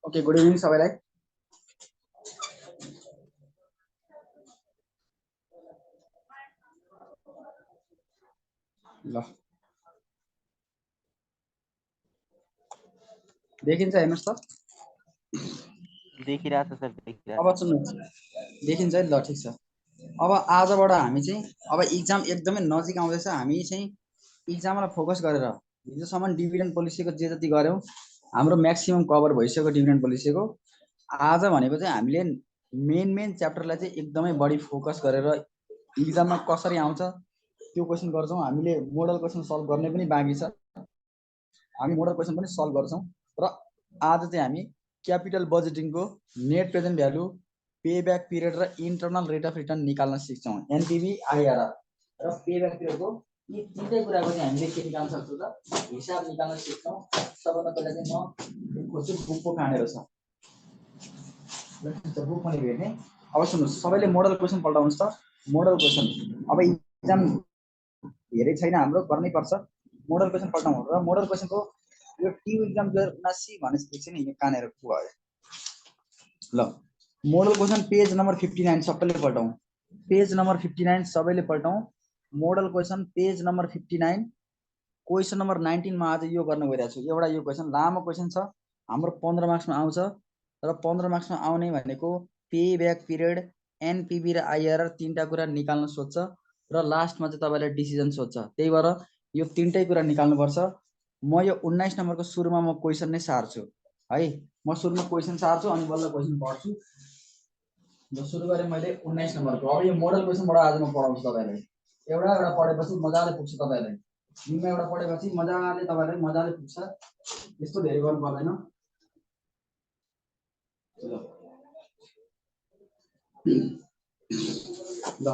Okay, good evening सबैलाई। ल देखिन्छ, हेर्नुहोस् त। देखिरहेछ सर, देखिरहेछ। अब सुन्नुहोस्, देखिन्छ है? ल ठिक छ। अब आजबाट हामी चाहिँ अब इक्जाम एकदमै नजिक आउँदैछ। हामी चाहिँ इक्जामलाई फोकस गरेर हिजोसम्म डिभिडेन्ड पोलिसीको जे जति गऱ्यौँ हाम्रो म्याक्सिमम कभर भइसक्यो डिभिडेन्ड पोलिसीको। आज भनेको चाहिँ हामीले मेन च्याप्टरलाई चाहिँ एकदमै बढी फोकस गरेर इक्जाममा कसरी आउँछ त्यो क्वेसन गर्छौँ। हामीले मोडल क्वेसन सल्भ गर्ने पनि बाँकी छ, हामी मोडल क्वेसन पनि सल्भ गर्छौँ। र आज चाहिँ हामी क्यापिटल बजेटिङको net present value, pay back period र इन्टरनल रेट अफ रिटर्न निकाल्न सिक्छौँ। एनपिभी, आइआरआर र पे ब्याक पिरियडको यी तिनटै कुराको चाहिँ हामीले के निकाल्न सक्छौँ त, हिसाब निकाल्न सिक्छौँ। सबभन्दा पहिला चाहिँ म खोज्छु बुक पो कहाँनिर छ, बुक पनि हेर्ने। अब सुन्नुहोस्, सबैले मोडल क्वेसन पल्टाउनुहोस् त। मोडल क्वेसन अब इक्जाम धेरै छैन, हाम्रो गर्नै पर्छ। मोडल क्वेसन पल्टाउनु र मोडल क्वेसनको यो टियु इक्जाम 2079 भनेपछि नि कहाँनिर को आयो। ल मोडल क्वेसन पेज नम्बर 59 सबैले पल्टाउँ। पेज नम्बर 59 सबैले पल्टाउँ। Model question page number 59, question number 19 मा आज यो गर्न गइरहेको छु। एउटा यो क्वेसन लामो क्वेसन छ, हाम्रो 15 मार्क्समा आउँछ। र 15 मार्क्समा आउने भनेको पे ब्याक पिरियड, एनपिभी र आइआरआर तीनटा कुरा निकाल्न सोध्छ र लास्टमा चाहिँ तपाईँलाई डिसिजन सोध्छ। त्यही भएर यो तीनटै कुरा निकाल्नुपर्छ। म यो 19 नम्बरको सुरुमा म क्वेसन नै सार्छु है। म सुरुमा क्वेसन सार्छु अनि बल्ल क्वेसन पढ्छु। ल सुरु गरेँ मैले 19 नम्बरको। अब यो मोडल क्वेसनबाट आज म पढाउँछु तपाईँलाई। एउटा एउटा पढेपछि मजाले पुग्छ तपाईँलाई। दिनमा एउटा पढेपछि मजाले तपाईँलाई मजाले पुग्छ, यस्तो धेरै गर्नु पर्दैन। ल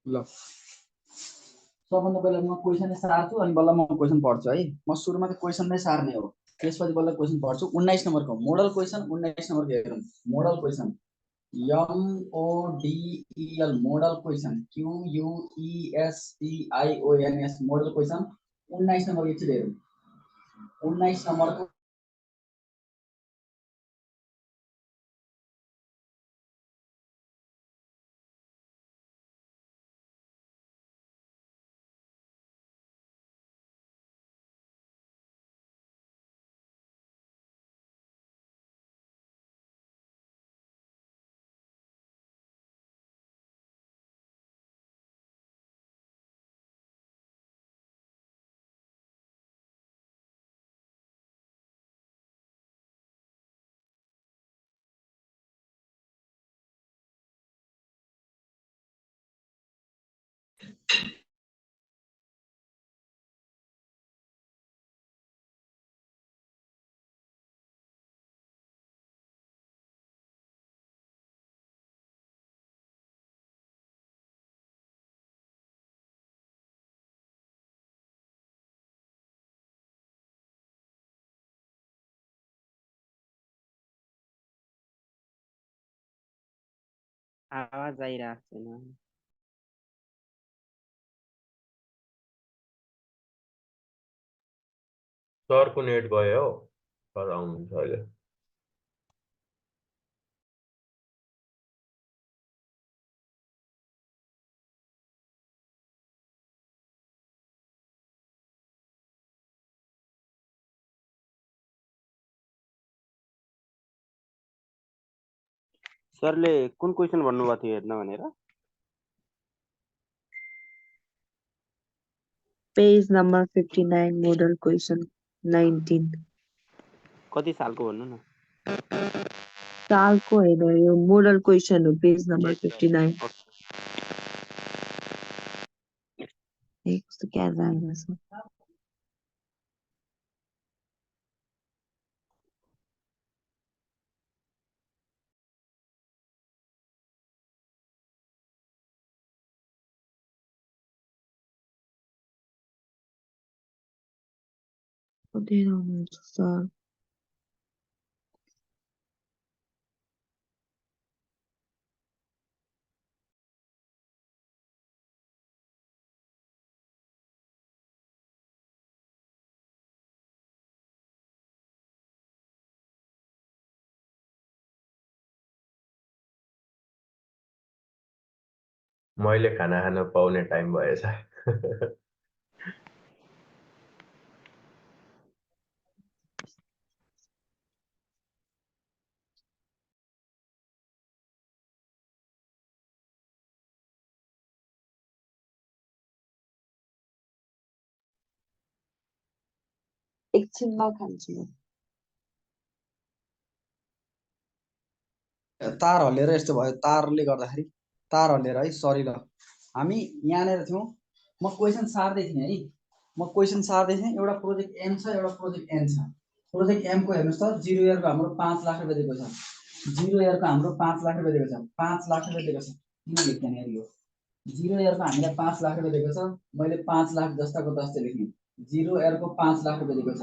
ल सबभन्दा पहिला म क्वेसन नै सार्छु अनि बल्ल म क्वेसन पढ्छु है। म सुरुमा त क्वेसन नै सार्ने हो, त्यसपछि बल्ल क्वेसन पढ्छु। 19 नम्बरको मोडल क्वेसन, 19 नम्बरको हेरौँ। Model question MODEL model question, QUESTIONS model question 19 number एकचोटि हेरौँ। 19 नम्बरको आवाज आइरहेको छैन। सरको नेट गयो हो, सर आउनुहुन्छ अहिले। सरले कुन क्वेसन भन्नुभएको थियो हेर्न भनेर? Page number 59 model question 19। कति सालको भन्नु न? सालको होइन, यो मोडल क्वेसन हो। Page number 59। कस्तो क्या जान्छ। कति आउनुहुन्छ सर? मैले खाना खान पाउने टाइम भएछ। एकछिनमा खान्छु म। तार हल्लिएर यस्तो भयो, तारले गर्दाखेरि तार हल्लिएर है, सरी ल। हामी यहाँनिर थियौँ, म क्वेसन सार्दै थिएँ है, म क्वेसन सार्दै थिएँ। एउटा प्रोजेक्ट एम छ, एउटा प्रोजेक्ट एन छ। प्रोजेक्ट एमको हेर्नुहोस् त, 0 इयरको हाम्रो 5 लाख रुपियाँ दिएको छ। 0 इयरको हाम्रो 5 लाख रुपियाँ दिएको छ, 5 लाख रुपियाँ दिएको छ। किन लेख्दैन यार यो? 0 इयरको हामीलाई 5 लाख रुपियाँ दिएको छ, मैले 5 लाख जस्ताको तस्तै लेखेँ। 0 इयरको 5 लाख रुपियाँ दिएको छ।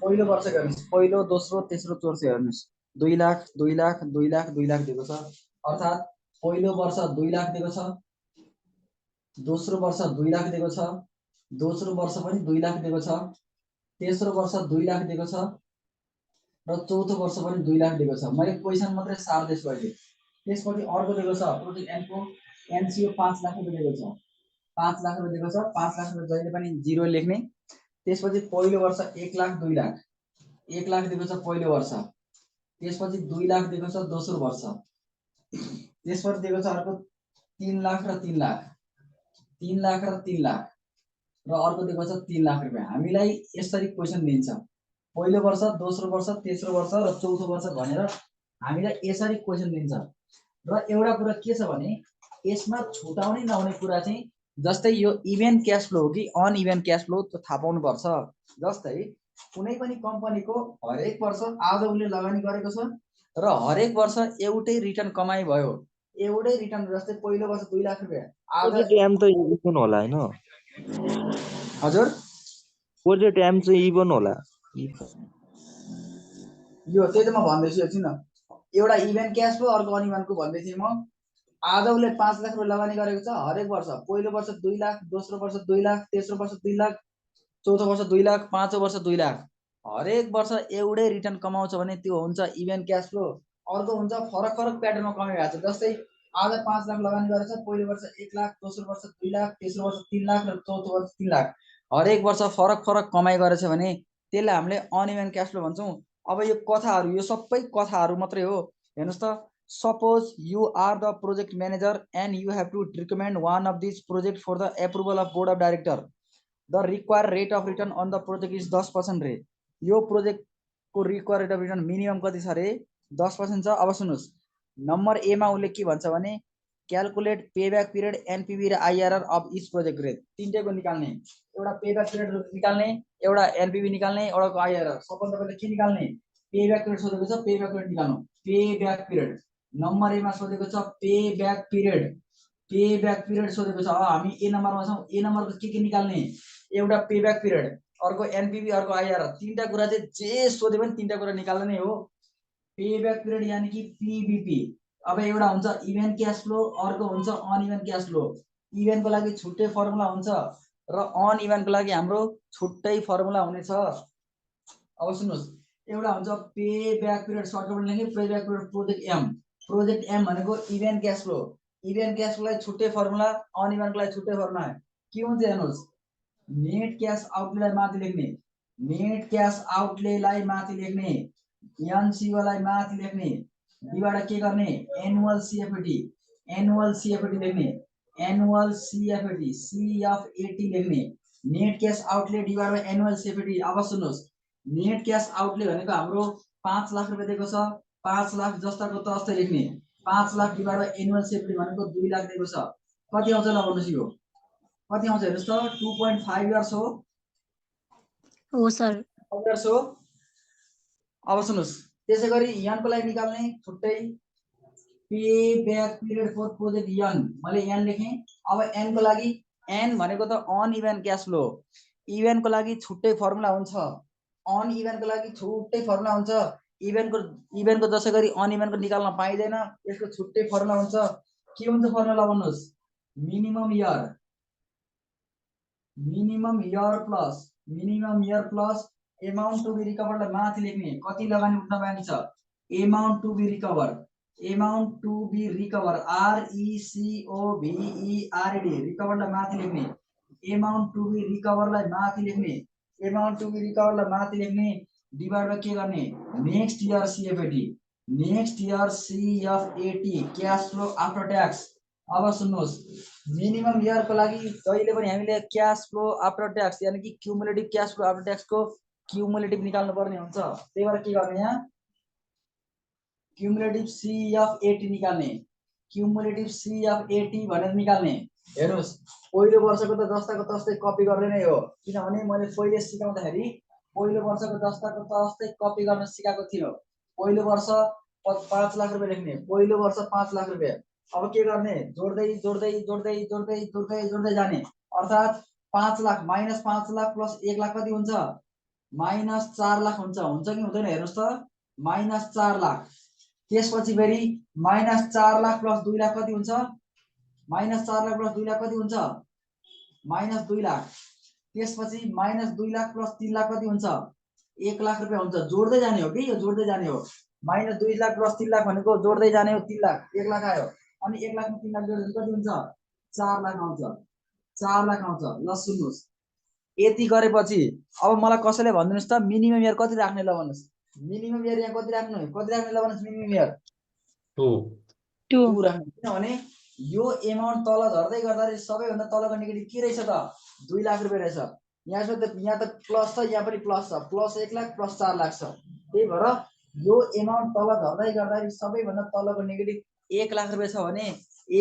पहिलो वर्ष हेर्नुहोस्, पहिलो दोस्रो तेस्रो चौथो हेर्नुहोस्, 2 लाख 2 लाख 2 लाख 2 लाख दिएको छ। अर्थात् पहिलो वर्ष 2 लाख दिएको छ, दोस्रो वर्ष 2 लाख दिएको छ, दोस्रो वर्ष पनि 2 लाख दिएको छ, तेस्रो वर्ष 2 लाख दिएको छ र चौथो वर्ष पनि 2 लाख दिएको छ। मैले क्वेसन मात्रै सार्दैछु अहिले। त्यसपछि अर्को दिएको छ प्रोजेक्ट एनको, एनसीओ 5 लाख रुपियाँ दिएको छ, 5 लाख रुपियाँ दिएको छ। 5 लाख रुपियाँ जहिले पनि 0 लेख्ने। त्यसपछि पहिलो वर्ष 1 लाख 2 लाख 1 लाख दिएको छ पहिलो वर्ष। त्यसपछि 2 लाख दिएको छ दोस्रो वर्ष। त्यसपछि दिएको छ अर्को 3 लाख र 3 लाख, 3 लाख र 3 लाख र अर्को दिएको छ 3 लाख रुपियाँ। हामीलाई यसरी क्वेसन दिन्छ, पहिलो वर्ष दोस्रो वर्ष तेस्रो वर्ष र चौथो वर्ष भनेर हामीलाई यसरी क्वेसन दिन्छ। र एउटा कुरा के छ भने यसमा छुटाउने नहुने कुरा चाहिँ, जस्तै यो इभेन्ट क्याश फ्लो हो कि अन इभेन्ट क्याश फ्लो त्यो थाहा पाउनुपर्छ। जस्तै कुनै पनि कम्पनीको हरेक वर्ष आज उसले लगानी गरेको छ र हरेक वर्ष एउटै रिटर्न कमाइ भयो, एउटै रिटर्न। जस्तै पहिलो वर्ष 2 लाख रुपियाँ, आज प्रोजेक्ट एम त इभन होला हैन? हजुर प्रोजेक्ट एम चाहिँ इभन होला। यो त्यही त म भन्दैछु एकछिन न। एउटा इभेन्ट क्याश फ्लो, अर्को अन इभेन्टको भन्दै थिएँ म। आज उसले 5 लाख रुपियाँ लगानी गरेको छ हरेक वर्ष। पहिलो वर्ष 2 लाख, दोस्रो वर्ष 2 लाख, तेस्रो वर्ष 2 लाख, चौथो वर्ष 2 लाख, पाँचौँ वर्ष 2 लाख। हरेक वर्ष एउटै रिटर्न कमाउँछ भने त्यो हुन्छ इभेन्ट क्याश फ्लो। अर्को हुन्छ फरक फरक प्याटर्नमा कमाइरहेको छ। जस्तै आज 5 लाख लगानी गरेछ, पहिलो वर्ष 1 लाख, दोस्रो वर्ष 2 लाख, तेस्रो वर्ष 3 लाख र चौथो वर्ष 3 लाख। हरेक वर्ष फरक फरक कमाइ गरेछ भने त्यसलाई हामीले अन इभेन्ट क्याश फ्लो भन्छौँ। अब यो कथाहरू, यो सबै कथाहरू मात्रै हो। हेर्नुहोस् त, suppose you are the project manager and you have to recommend one of these project for the approval of board of director. The required rate of return on the project is 10% रे। यो project को required rate of return minimum कति छ रे? 10% छ। अब सुन्नुहोस्, number A मा उसले के भन्छ भने क्याल्कुलेट पेब्याक पिरियड एनपीवी र आईआरआर अफ इच प्रोजेक्ट रे। तीनटैको निकाल्ने, एउटा पेब्याक पिरियड निकाल्ने, एउटा एनपीवी निकाल्ने, एउटाको आईआरआर। सबभन्दा पहिले के निकाल्ने? पेब्याक पिरियड सोधेको छ, पेब्याक पिरियड निकाल्नु। पेब्याक पिरियड नम्बर ए मा सोधेको छ, पेब्याक पिरियड, पेब्याक पिरियड सोधेको छ। अब हामी ए नम्बरमा छौं, ए नम्बरको के निकाल्ने? एउटा पेब्याक पिरियड, अर्को एनपीवी, अर्को आईआरआर। तीनटा कुरा चाहिँ जे सोधे पनि तीनटा कुरा निकाल्ने नै हो। पेब्याक पिरियड यानी कि पीबीपी। अब एउटा हुन्छ इभेन्ट क्याश फ्लो, अर्को हुन्छ अन इभेन्ट क्याश फ्लो। इभेन्टको लागि छुट्टै फर्मुला हुन्छ र अन इभेन्टको लागि हाम्रो छुट्टै फर्मुला हुनेछ। अब सुन्नुहोस्, एउटा हुन्छ पेब्याक पिरियड, सर्टकट लेख्ने payback period project M. Project M भनेको even cash flow. Even cash फ्लोलाई छुट्टै फर्मुला, अन इभेन्टको लागि छुट्टै फर्मुला। के हुन्छ हेर्नुहोस्, नेट क्याश आउटलेलाई माथि लेख्ने, नेट क्याश आउटलेलाई माथि लेख्ने, एनसीओ लाई माथि लेख्ने, डिवाइड के गर्ने? एनुअल सीएफएटी, एनुअल सीएफएटी लेख्ने, एनुअल सीएफएटी सीएफएटी लेख्ने। Net cash outlay divide by annual CFAT. अब सुन्नुहोस्, नेट क्याश आउटले भनेको हाम्रो 5 लाख रुपियाँ दिएको छ, 5 लाख जस्ताको तस्तै लेख्ने। 5 लाख डिवाइड बाइ एनुअल सीएफएटी भनेको 2 लाख दिएको छ। कति आउँछ ल भन्नुस्? यो कति आउँछ हेर्नुस् त? 2.5 इयर्स हो। हो सर। 5 इयर्स हो। अब सुन्नुहोस्, त्यसैगरी यन को लागि निकाल्ने छुट्टै पेब्याक पिरियड फर प्रोजेक्ट यन, मैले यन लेखेँ। अब एन को लागि, एन भनेको त uneven cash flow. Event को लागि छुट्टै फर्मुला हुन्छ, अन इभेन्ट को लागि छुट्टै फर्मुला हुन्छ। इभेन्ट को जसैगरी अन इभेन्ट को निकाल्न पाइदैन, यसको छुट्टै फर्मुला हुन्छ। के हुन्छ फर्मुला भन्नुस्? Minimum year, minimum year plus amount to be रिकभर्डलाई माथि लेख्ने। कति लगानी उठ्न बाँकी छ? Amount to be recover, amount to be recovered RECOVERED recovered लाई माथि लेख्ने amount to be recovered लाई माथि लेख्ने amount to be recovered लाई माथि लेख्ने डिवाइड बाइ के गर्ने next year CFAT cash flow after tax अब सुन्नुहोस् मिनिमम इयर को लागि जहिले पनि हामीले क्याश फ्लो आफ्टर ट्याक्स यानी कि cumulative cash flow after tax को क्युमुलेटिभ निकाल्नु पर्ने हुन्छ त्यही भएर के गर्ने यहाँ क्युमुलेटिभ CFAT निकाल्ने क्युमुलेटिभ CFAT भनेर निकाल्ने हेर्नुस् पहिलो वर्षको त जस्ताको तस्तै कपी गर्ने नै हो किनभने मैले पहिले सिकाउँदाखेरि पहिलो वर्षको जस्ताको तस्तै कपी गर्न सिकाएको थियो पहिलो वर्ष 5 लाख रुपैयाँ लेख्ने पहिलो वर्ष 5 लाख रुपैयाँ अब के गर्ने जोड्दै जोड्दै जोड्दै जोड्दै जोड्दै जोड्दै जाने अर्थात 5 लाख माइनस 5 लाख प्लस 1 लाख कति हुन्छ माइनस 4 लाख हुन्छ कि हुँदैन हेर्नुस् त माइनस 4 लाख त्यसपछि फेरि माइनस 4 लाख प्लस 2 लाख कति हुन्छ माइनस 4 लाख प्लस 2 लाख कति हुन्छ माइनस 2 लाख त्यसपछि माइनस 2 लाख प्लस 3 लाख कति हुन्छ 1 लाख रुपैयाँ हुन्छ जोड्दै जाने हो कि यो जोड्दै जाने हो माइनस 2 लाख प्लस 3 लाख भनेको जोड्दै जाने हो 3 लाख 1 लाख आयो अनि 1 लाख 3 लाख जोड्दा कति हुन्छ 4 लाख आउँछ 4 लाख आउँछ ल सुन्नुस् यति गरेपछि अब मलाई कसैले भन्दिनुस् त मिनिमम इयर कति राख्ने ल भन्नुस् मिनिमम इयर यहाँ कति राख्नु ल भन्नुस् मिनिमम इयर 2 राख्नु किनभने यो एमाउन्ट तल झर्दै गर्दाखेरि सबैभन्दा तलको नेगेटिभ के रहेछ त 2 लाख रुपैयाँ रहेछ यहाँ त प्लस छ यहाँ पनि प्लस छ प्लस 1 लाख प्लस 4 लाख छ त्यही भएर यो एमाउन्ट तल झर्दै गर्दाखेरि सबैभन्दा तलको नेगेटिभ 1 लाख रुपैयाँ छ भने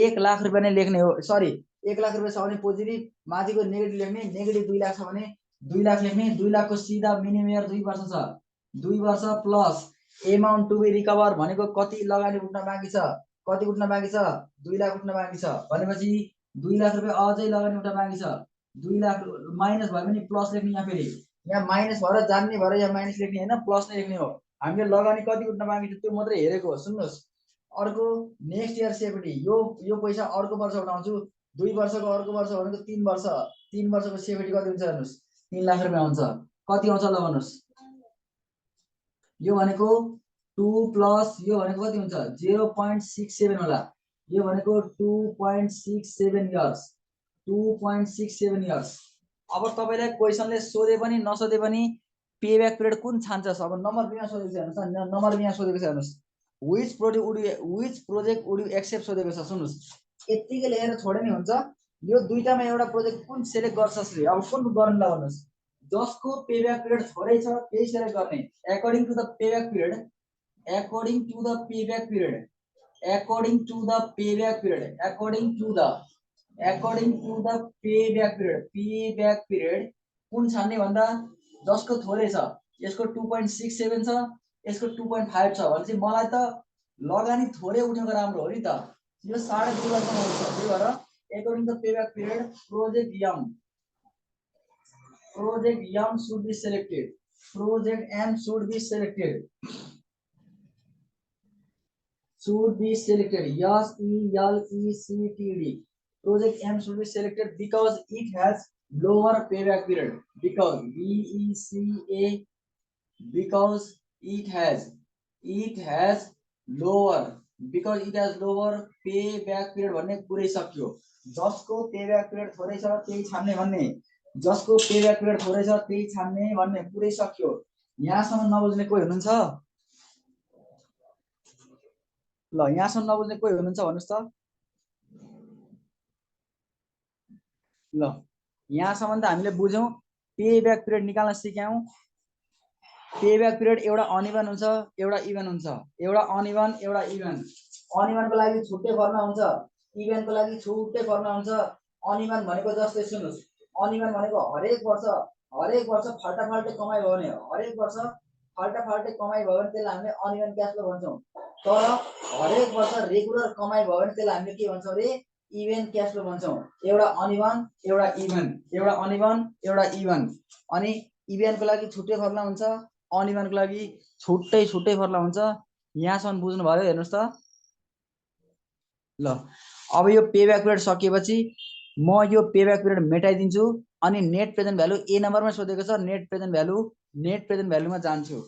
1 लाख रुपैयाँ नै लेख्ने हो सरी 1 लाख रुपैयाँ छ भने पोजिटिभ माथिको नेगेटिभ लेख्ने नेगेटिभ 2 लाख छ भने 2 लाख लेख्ने 2 लाखको सिधा मिनिमम इयर 2 वर्ष छ 2 वर्ष plus amount to be recover भनेको कति लगानी उठ्न बाँकी छ कति उठ्न बाँकी छ 2 लाख उठ्न बाँकी छ भनेपछि 2 लाख रुपैयाँ अझै लगानी उठ्न बाँकी छ 2 लाख माइनस भयो भने प्लस लेख्ने यहाँ फेरि यहाँ माइनस भएर जान्ने भएर यहाँ माइनस लेख्ने हैन प्लस नै लेख्ने हो हामीले लगानी कति उठ्न बाँकी छ त्यो मात्रै हेरेको हो सुन्नुस् अर्को नेक्स्ट इयर CFAT यो पैसा अर्को वर्ष उठाउँछु 2 वर्षको अर्को वर्ष भनेको 3 वर्ष 3 वर्षको CFAT कति हुन्छ हेर्नुस् 3 लाख रुपैयाँ हुन्छ कति आउँछ ल भन्नुस् यो भनेको 2 प्लस यो भनेको कति हुन्छ 0.67 होला यो भनेको 2.67 इयर्स 2.67 इयर्स अब तपाईलाई क्वेशनले सोधे पनि नसोधे पनि पेब्याक पिरियड कुन छान्छस् अब नम्बर बिना सोधेको छ हेर्नुस् नम्बर बिना सोधेको छ हेर्नुस् which project would you accept सोधेको छ सुन्नुस् यतिकै लेखेर छोडे नि हुन्छ यो दुईटामा एउटा प्रोजेक्ट कुन सिलेक्ट गर्छस् रे अब कुन गर्न ल भन्नुस् जसको पेब्याक पिरियड थोरै छ त्यही सिलेक्ट गर्ने according to the payback period payback period कुन छान्ने भन्दा जसको थोरै छ यसको 2.67 छ यसको 2.5 छ भनेपछि मलाई त लगानी थोरै उठेको राम्रो हो नि त यो 2.5 वर्षमा हुन्छ त्यही भएर according to the payback period project M should be selected SELECTED project M should be selected because it has lower payback period because it has lower payback period भन्ने पुरै सक्यो जसको पेब्याक पिरियड थोरै छ त्यही छान्ने भन्ने जसको पेब्याक पिरियड थोरै छ त्यही छान्ने भन्ने पुरै सक्यो यहाँसम्म नबुझ्ने कोही हुनुहुन्छ ल यहाँसम्म नबुझ्ने कोही हुनुहुन्छ भन्नुस् त ल यहाँसम्म त हामीले बुझ्यौं पेब्याक पिरियड निकाल्न सिक्यौं पेब्याक पिरियड एउटा अनइभन हुन्छ एउटा इभन हुन्छ एउटा अनइभन एउटा इभन अनइभनको लागि छुट्टै फर्मुला हुन्छ इभनको लागि छुट्टै फर्मुला हुन्छ अनइभन भनेको जस्तै सुन्नुस् अनइभन भनेको हरेक वर्ष फाल्टाफाल्टै कमाइ भयो भने त्यसलाई हामीले अनइभन क्याश फ्लो भन्छौं तर हरेक वर्ष रेगुलर कमाइ भयो भने त्यसलाई हामीले के भन्छौं रे इभन क्याश फ्लो भन्छौं एउटा अनइभन एउटा इभन अनि इभनको लागि छुट्टै फर्मुला हुन्छ अनइभनको लागि छुट्टै फर्मुला हुन्छ यहाँसम्म बुझ्नु भयो हेर्नुस् त ल अब यो पेब्याक पिरियड सकिएपछि म यो पेब्याक पिरियड मेटाइदिन्छु अनि नेट प्रेजेन्ट भ्यालु ए नम्बरमा सोधेको छ नेट प्रेजेन्ट भ्यालुमा जान्छु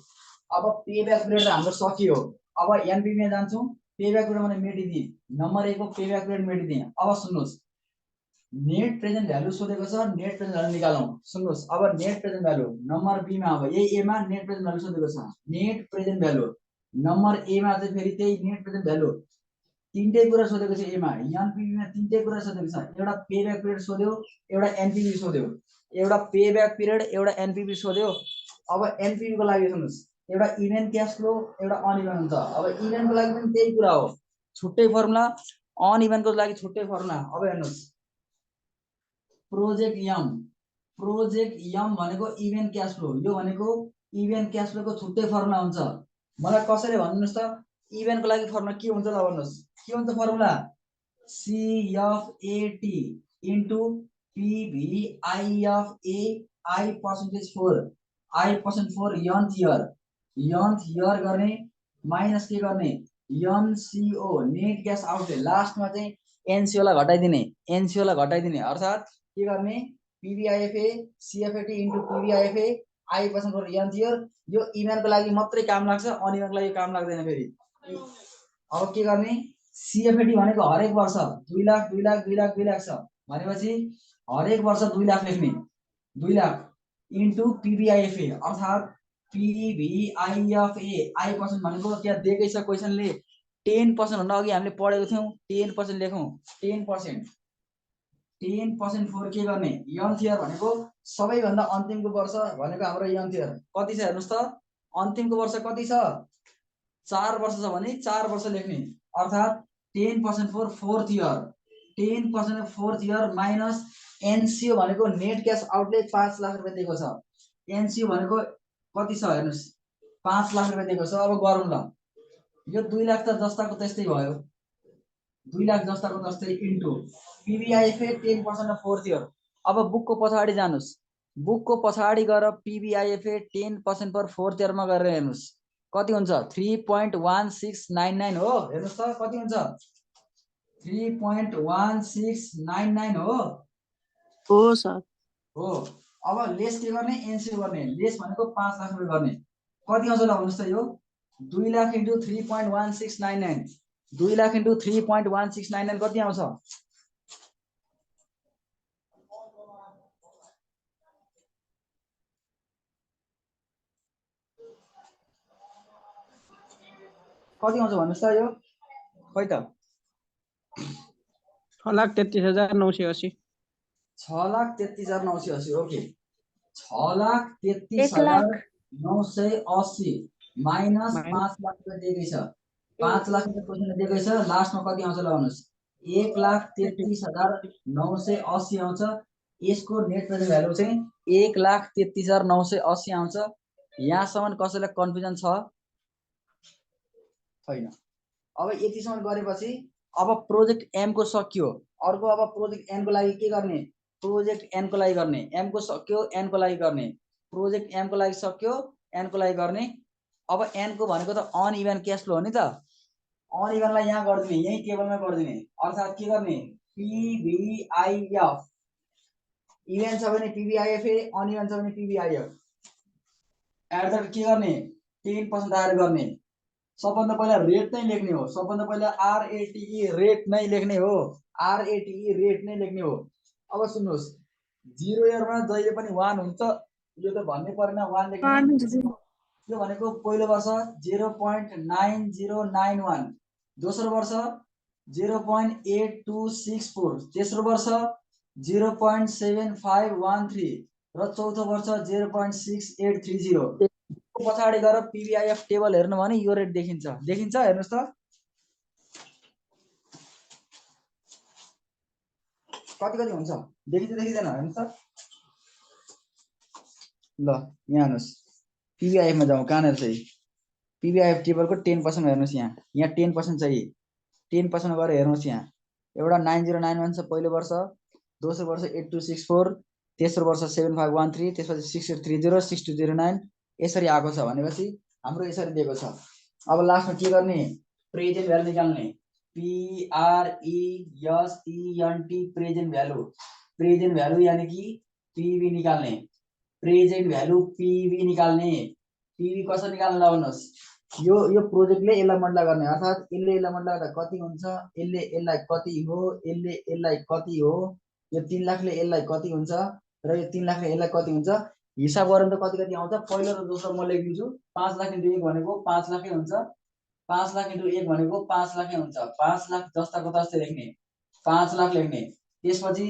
अब पेब्याक पिरियड हाम्रो सकियो अब एनपीभी मा जान्छौं पेब्याक पिरियड मैले मेटिदिएँ, नम्बर 1 को पेब्याक पिरियड मेटिदिएँ। अब सुन्नुहोस्, नेट प्रेजेन्ट भ्यालु सोधेको छ, नेट प्रेजेन्ट भ्यालु निकालौँ। सुन्नुहोस्, अब net present value number B मा, अब ए मा नेट प्रेजेन्ट भ्यालु सोधेको छ, net present value number A मा चाहिँ फेरि त्यही नेट प्रेजेन्ट भ्यालु तीनटै कुरा सोधेको छ। ए मा एनपीवी मा तीनटै कुरा सोधेको छ, एउटा पेब्याक पिरियड सोध्यो, एउटा एनपीवी सोध्यो, एउटा पेब्याक पिरियड, एउटा एनपीवी सोध्यो। अब एनपीवी को लागि सुन्नुहोस्, एउटा इभेन्ट क्याश फ्लो, एउटा अनइभेन्ट हुन्छ। अब इभेन्ट को लागि पनि त्यही कुरा हो, छुट्टै फर्मुला, अनइभेन्ट को लागि छुट्टै फर्मुला। अब हेर्नुहोस्, प्रोजेक्ट यम भनेको इभेन्ट क्याश फ्लो, यो भनेको इभेन्ट क्याश फ्लो को छुट्टै फर्मुला हुन्छ। मलाई कसैले भन्नुस् त इभेन्ट को लागि फर्मुला के हुन्छ ल भन्नुस्, के हुन्छ formula? CFAT into PVIFA I percentage 4 nth year गर्ने माइनस के गर्ने NCO नेट क्याश आउटले, लास्टमा चाहिँ NCO लाई घटाइदिने, अर्थात के गर्ने PVIFA CFAT into PVIFA I percent 4 nth year। यो इभेन्टको लागि मात्रै काम लाग्छ, अनइभेन्टको लागि काम लाग्दैन फेरि। अब के गर्ने, CFAT भनेको हरेक वर्ष 2 लाख 2 लाख 2 लाख 2 लाख छ भनेपछि हरेक वर्ष 2 लाख लेख्ने, 2 लाख इन्टु PVIFA अर्थात PVIFA I पर्सेन्ट भनेको त्यहाँ दिएकै छ क्वेशनले 10% भन्दा अघि हामीले पढेको थियौं, 10% लेखौं, 10% फोर के गर्ने यन्थ इयर भनेको सबैभन्दा अन्तिमको वर्ष भनेको हाम्रो यन्थ इयर कति छ हेर्नुस् त, अन्तिमको वर्ष कति छ 4 वर्ष छ भने 4 वर्ष लेख्ने, अर्थात 10% four fourth year, 10% fourth year minus NCO भनेको नेट क्याश आउटले 5 लाख रुपैयाँ दिएको छ, एनसीओ भनेको कति छ हेर्नुस् 5 लाख रुपैयाँ दिएको छ। अब गरौँ ल, यो 2 लाख त जस्ताको त्यस्तै भयो, 2 लाख जस्ताको त्यस्तै इन्टु PVIFA 10% फोर्थ इयर। अब बुकको पछाडी जानुस्, बुकको पछाडी गएर PVIFA 10% पर फोर्थ इयरमा गरेर हेर्नुस् कति हुन्छ 3.1699 हो, हेर्नुस् त कति हुन्छ 3.1699 हो सर हो। अब लेस के गर्ने एनसीओ गर्ने, लेस भनेको 5 लाख रुपैयाँ गर्ने, कति आउँछ ल भन्नुस् त, यो 2 लाख इन्टु 3.1699, 2 लाख इन्टु 3.1699 कति आउँछ, कति आउँछ भन्नुस् त, यो खै त 6,33,980 6,33,980 ओके, 6,33,980 माइनस 5 लाख रुपैयाँ दिएकै छ, 5 लाख रुपैयाँ क्वेशनले दिएकै छ, लास्टमा कति आउँछ ल भन्नुस् 1,33,980 आउँछ। यसको नेट प्रेजेन्ट भ्यालु चाहिँ 1,33,980 आउँछ। यहाँसम्म कसैलाई कन्फ्युजन छ छैन? अब यतिसम्म गरेपछि अब प्रोजेक्ट एम को सकियो, अर्को अब प्रोजेक्ट एन को लागि के गर्ने, प्रोजेक्ट एन को लागि गर्ने, एम को सक्यो एन को लागि गर्ने, प्रोजेक्ट एम को लागि सक्यो एन को लागि गर्ने। अब एन को भनेको त अनइभन क्याश फ्लो हो नि त, अनइभनलाई यहाँ गर्दिने, यही टेबलमा गर्दिने, अर्थात के गर्ने PVIF, इभेन छ भने PVIFA, अनइभन छ भने PVIF, एड द के गर्ने 10% एड गर्ने। सबभन्दा पहिला रेट नै लेख्ने हो, सबभन्दा पहिला RATE रेट नै लेख्ने हो, RATE रेट नै लेख्ने हो। अब सुन्नुहोस् 0 इयरमा जहिले पनि 1 हुन्छ, यो त भन्नै परेन 1 लेख्ने, यो भनेको पहिलो वर्ष 0.9091, दोस्रो वर्ष 0.8264, तेस्रो वर्ष 0.7513 र चौथो वर्ष 0.6830। पछाडी गएर PVIF टेबल हेर्नु भने यो रेट देखिन्छ, हेर्नुस् त कति कति हुन्छ देखिँदैन, हेर्नुस् त ल यहाँ हेर्नुस् PVIF मा जाउँ, कहाँनिर चाहिँ PVIF टेबलको 10% हेर्नुस्, यहाँ 10% चाहिए, 10% गरेर हेर्नुस्, यहाँ एउटा 9091 छ पहिलो वर्ष, दोस्रो वर्ष 8264, तेस्रो वर्ष 7513, त्यसपछि 6830, 6209 यसरी आएको छ भनेपछि हाम्रो यसरी दिएको छ। अब लास्टमा के गर्ने प्रेजेन्ट भ्यालु निकाल्ने, PRESENT प्रेजेन्ट भ्यालु यानी कि PV निकाल्ने, प्रेजेन्ट भ्यालु PV निकाल्ने। PV कसरी निकाल्ने ल भन्नुस्, यो प्रोजेक्टले यसलाई मल्टिप्लाई गर्ने अर्थात् यसले यसलाई मल्टिप्लाई गर्दा कति हुन्छ, यसले यसलाई कति हो, यसले यसलाई कति हो, यो 3 लाखले यसलाई कति हुन्छ र यो 3 लाखले यसलाई कति हुन्छ हिसाब गरेर त कति कति आउँछ। पहिलो र दोस्रो म लेखिदिन्छु। 5 लाख × 1 भनेको 5 लाखै हुन्छ। 5 लाख × 1 भनेको 5 लाखै हुन्छ। 5 लाख जस्ताको तस्तै लेख्ने, 5 लाख लेख्ने। त्यसपछि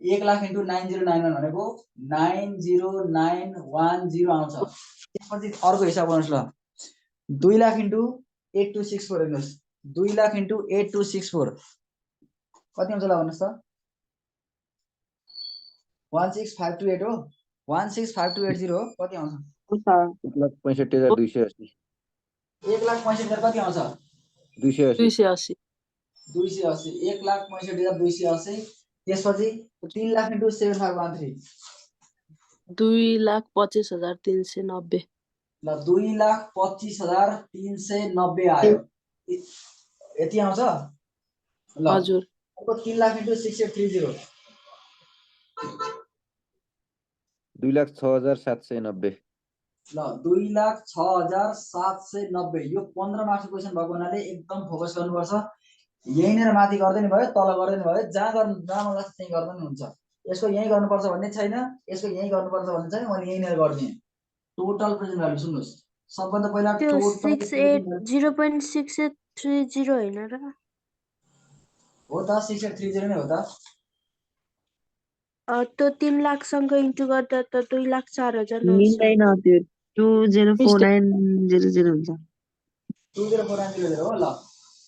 1 लाख × 9091 भनेको 90910 आउँछ। त्यसपछि अर्को हिसाब गर्नुस् ल। 2 लाख × 8264 हेर्नुस्। 2 लाख × 8264 कति आउँछ ल भन्नुस् त। 16528 हो। 16580 हो। कति आउँछ? 1,65,280 1,65,000 कति आउँछ? 280 280 1,65,280। त्यसपछि 3 लाख × 7513 2,25,390 ल 2,25,390 आयो। यति आउँछ ल। हजुर। अर्को 3 लाख × 6830 2,06,790 ल 2,06,790। यो 15 मार्क्सको क्वेसन भएको हुनाले एकदम फोकस गर्नुपर्छ। यहीँनिर माथि गर्दैन भयो, तल गर्दैन भयो, जहाँ मन लाग्छ त्यही गर्दा नि हुन्छ। यसको यही गर्नुपर्छ भन्ने छैन, यसको यही गर्नुपर्छ भन्ने छैन। मैले यहीँनिर गरिदिएँ। टोटल प्रेजेन्ट भ्यालु सुन्नुहोस्। सबभन्दा पहिला त्यो टोटल 0.6830 होइन र? हो त 6830 नै हो त। त्यो 3 लाखसँग इन्टु गर्दा त 2,04,000 मिल्दैन त्यो 204900 हुन्छ। 204900 हो ल।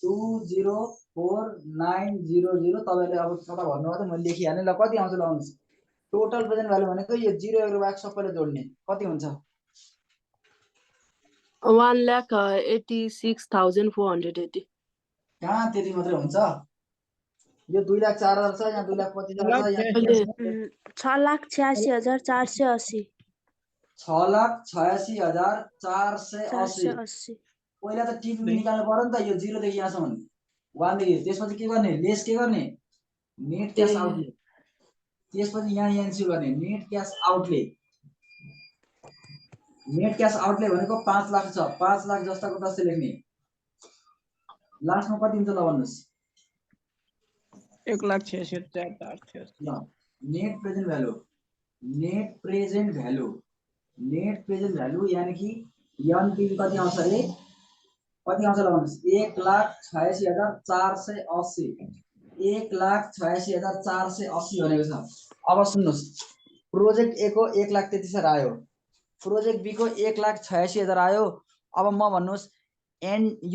204900 तपाईले अब कता भन्नुभयो त मैले लेखिहालेँ ल। कति आउँछ ल आउनुस्। टोटल प्रेजेन्ट भ्यालु भनेको यो 0 बाहेक सबैले जोड्ने कति हुन्छ? 1,86,480 कहाँ त्यति मात्रै हुन्छ? यो 2,04,000 छ, यहाँ 2,25,000 छ, यहाँ 6,86,480 6,86,480। पहिला त टिपी निकाल्नु पर्यो नि त यो 0 देखि यहाँसम्म 1 देखि। त्यसपछि के गर्ने? लेस के गर्ने? Net cash outlay. त्यसपछि यहाँ एनसी गर्ने net cash outlay. Net cash outlay भनेको 5 लाख छ। 5 लाख जस्ताको तस्तै लेख्ने। लास्टमा कति हुन्छ ल भन्नुस्। 1,86,480 ल net present value. Net present value. Net present value यानी कि एनपीभी कति आउँछ रे? कति आउँछ ल भन्नुस्। 1,86,480। 1,86,480 भनेको छ। अब सुन्नुस्। प्रोजेक्ट ए को 1,33,000 आयो। प्रोजेक्ट बी को 1,86,000 आयो। अब म भन्नुस्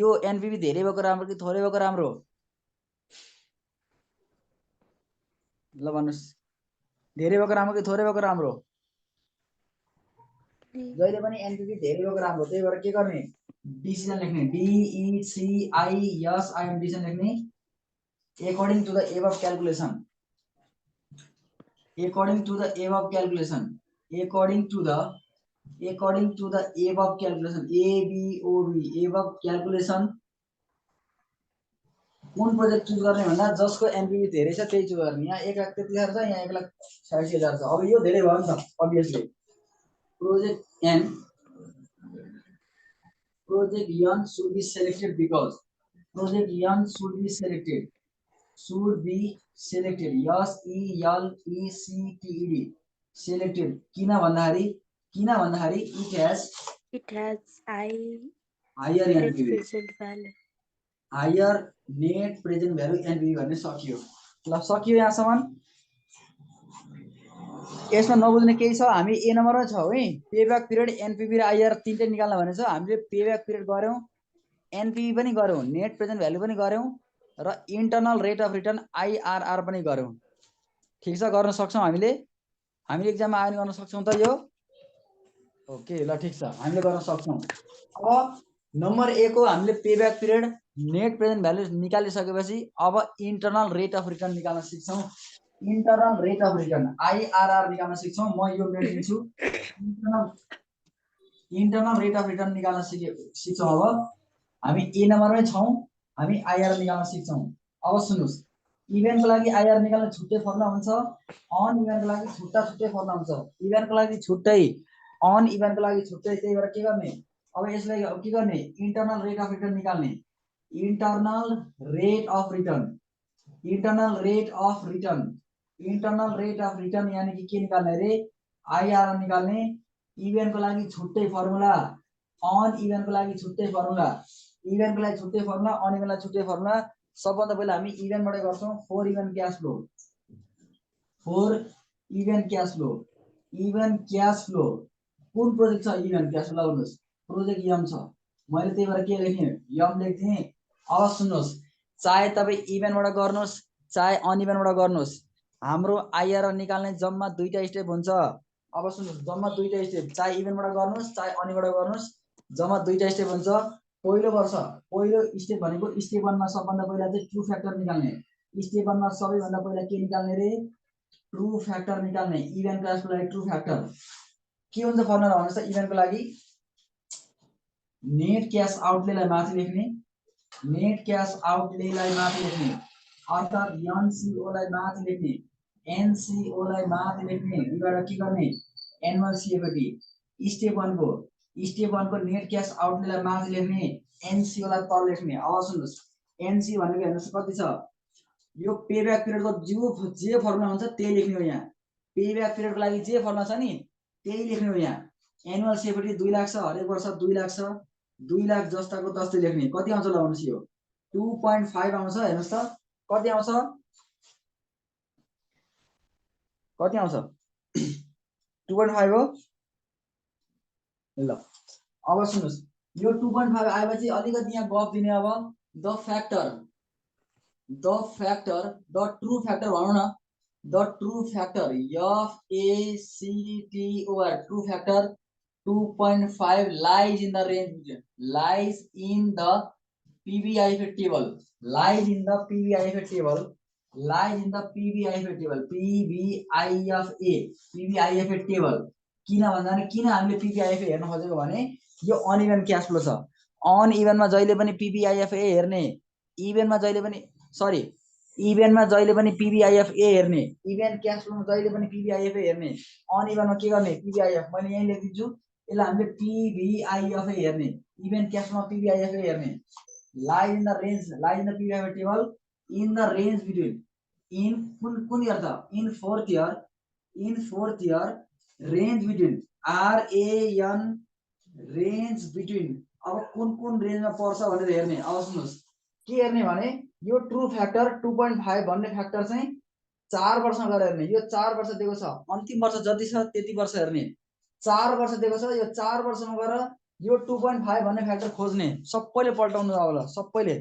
यो एनपीभी धेरै भएको राम्रो कि थोरै भएको राम्रो? ल भन्नुस्। धेरै भएको राम्रो कि थोरै भएको राम्रो? जहिले पनि एनपीभी धेरै भएको राम्रो। त्यही भएर के गर्ने? डिसिजन लेख्ने। DECISION डिसिजन लेख्ने। According to the above calculation. According to the above calculation. According to the above calculation. ABOB above calculation. कुन प्रोजेक्ट चुज गर्ने भन्दा जसको एनपीभी धेरै छ त्यही चुज गर्ने। यहाँ 1,33,000 छ, यहाँ 1,86,000 छ। अब यो धेरै भयो नि त obviously. Project N should be selected because project N should be selected. Should be selected. SELECTED. Selected. किन भन्दाखेरि it has higher NPV. Higher net present value NPV भन्ने सकियो। ल सकियो यहाँसम्म। यसमा नबुझ्ने केही छ? हामी ए नम्बरमा छौँ है। पेब्याक पिरियड एनपीवी र आईआर तीनटै निकाल्न भनेछ। हामीले पेब्याक पिरियड गर्यौं, एनपीवी पनि गर्यौं, नेट प्रेजेन्ट भ्यालु पनि गर्यौं र internal rate of return IRR पनि गर्यौं। ठीक छ, गर्न सक्छौं हामीले। हामीले एक्जाममा आयोजन गर्न सक्छौं त यो? ओके ल ठीक छ, हामीले गर्न सक्छौं। अब नम्बर ए को हामीले payback period net present value निकालिसकेपछि अब इन्टरनल रेट अफ रिटर्न निकाल्न सिक्छौं। Internal rate of return IRR निकाल्न सिक्छौं। म यो मेटिन्छु। इन्टरनल रेट अफ रिटर्न निकाल्न सिक्छौं। अब हामी ए नम्बरमै छौं। हामी आईआर निकाल्न सिक्छौं। अब सुन्नुस्। इभेन्टको लागि आईआर निकाल्न छुट्टै फर्मुला हुन्छ, अन इभेन्टको लागि छुट्टै फर्मुला हुन्छ। इभेन्टको लागि छुट्टै, अन इभेन्टको लागि छुट्टै। त्यही भएर के गर्ने? अब यसलाई अब के गर्ने इन्टरनल रेट अफ रिटर्न निकाल्ने internal rate of return internal rate of return internal rate of return यानी कि के निकाल्ने रे आईआरआर निकाल्ने इभेन को लागि छुट्टै फर्मुला अन इभेन को लागि छुट्टै फर्मुला इभेन को लागि छुट्टै फर्मुला अन इभेन लाई छुट्टै फर्मुला सबभन्दा पहिला हामी इभेन बाटै गर्छौं फोर इभेन क्याश फ्लो कुन प्रोजेक्ट छ इभेन क्याश फ्लो लाउनुस् प्रोजेक्ट यम छ मैले त्यही भएर के लेख्ने यम लेख्थे अब सुन्नुस् चाहे तपाई इभेनबाट गर्नुस् चाहे अनइभेनबाट गर्नुस् हाम्रो आईआरआर निकाल्ने जम्मा दुईटा स्टेप हुन्छ अब सुन्नुस् जम्मा दुईटा स्टेप चाहे इभेनबाट गर्नुस् चाहे अनइभेनबाट गर्नुस् जम्मा दुईटा स्टेप हुन्छ पहिलो स्टेप भनेको स्टेप 1 मा सबभन्दा पहिला चाहिँ ट्रु फ्याक्टर निकाल्ने स्टेप 1 मा सबैभन्दा पहिला के निकाल्ने रे ट्रु फ्याक्टर निकाल्ने इभेन क्याशको लागि ट्रु फ्याक्टर के हुन्छ फर्मुला भन्नुस् त इभेनको लागि नेट क्याश आउटलेलाई माथि लेख्ने नेट क्याश आउटलेलाई माथि लेख्ने अर्थात एनसीओ लाई माथि लेख्ने एनसीओ लाई माथि लेख्ने यबाट के गर्ने एनुअल सीएफटी स्टेप 1 को नेट क्याश आउटलेलाई माथि लेख्ने एनसीओ लाई तल लेख्ने अब सुन्नुस् एनसी भनेको हेर्नुस् कति छ यो पेब्याक पिरियडको जे फर्मुला हुन्छ त्यही लेख्ने हो यहाँ पेब्याक पिरियडको लागि जे फर्मुला छ नि त्यही लेख्ने हो यहाँ एनुअल सीएफटी 2 लाख छ हरेक वर्ष 2 लाख छ 2 लाख जस्ताको तस्तै लेख्ने कति आउँछ ल भन्नुस् यो 2.5 आउँछ हेर्नुस् त कति आउँछ 2.5 हो ल अब सुन्नुस् यो 2.5 आएपछि अलिकति यहाँ गफ दिने अब the factor the true factor भनौं न the true factor FACTOR true factor 2.5 lies in the range lies in the PVIF table lies in the PVIF table PVIF table किन भन्दा नि किन हामीले PVIF हेर्न खोजेको भने यो अनइभन क्याश फ्लो छ अनइभनमा जहिले पनि PVIF हेर्ने इभेनमा जहिले पनि इभेनमा जहिले पनि PVIF हेर्ने इभेन क्याश फ्लोमा जहिले पनि PVIF हेर्ने अनइभनमा के गर्ने PVIF मैले यही लेखिदिन्छु यसलाई हामीले PVIF हेर्ने इभेन क्याश फ्लोमा PVIF हेर्ने lies in the range lies in the PVIF table in the range between in year था in fourth year range between RAN range between अब कुन रेन्जमा पर्छ भनेर हेर्ने अब सुन्नुस् के हेर्ने भने यो ट्रु फ्याक्टर 2.5 भन्ने फ्याक्टर चाहिँ 4 वर्षमा गएर हेर्ने यो 4 वर्ष दिएको छ अन्तिम वर्ष जति छ त्यति वर्ष हेर्ने 4 वर्ष दिएको छ यो 4 वर्षमा गएर यो 2.5 भन्ने फ्याक्टर खोज्ने सबैले पल्टाउनु अब ल सबैले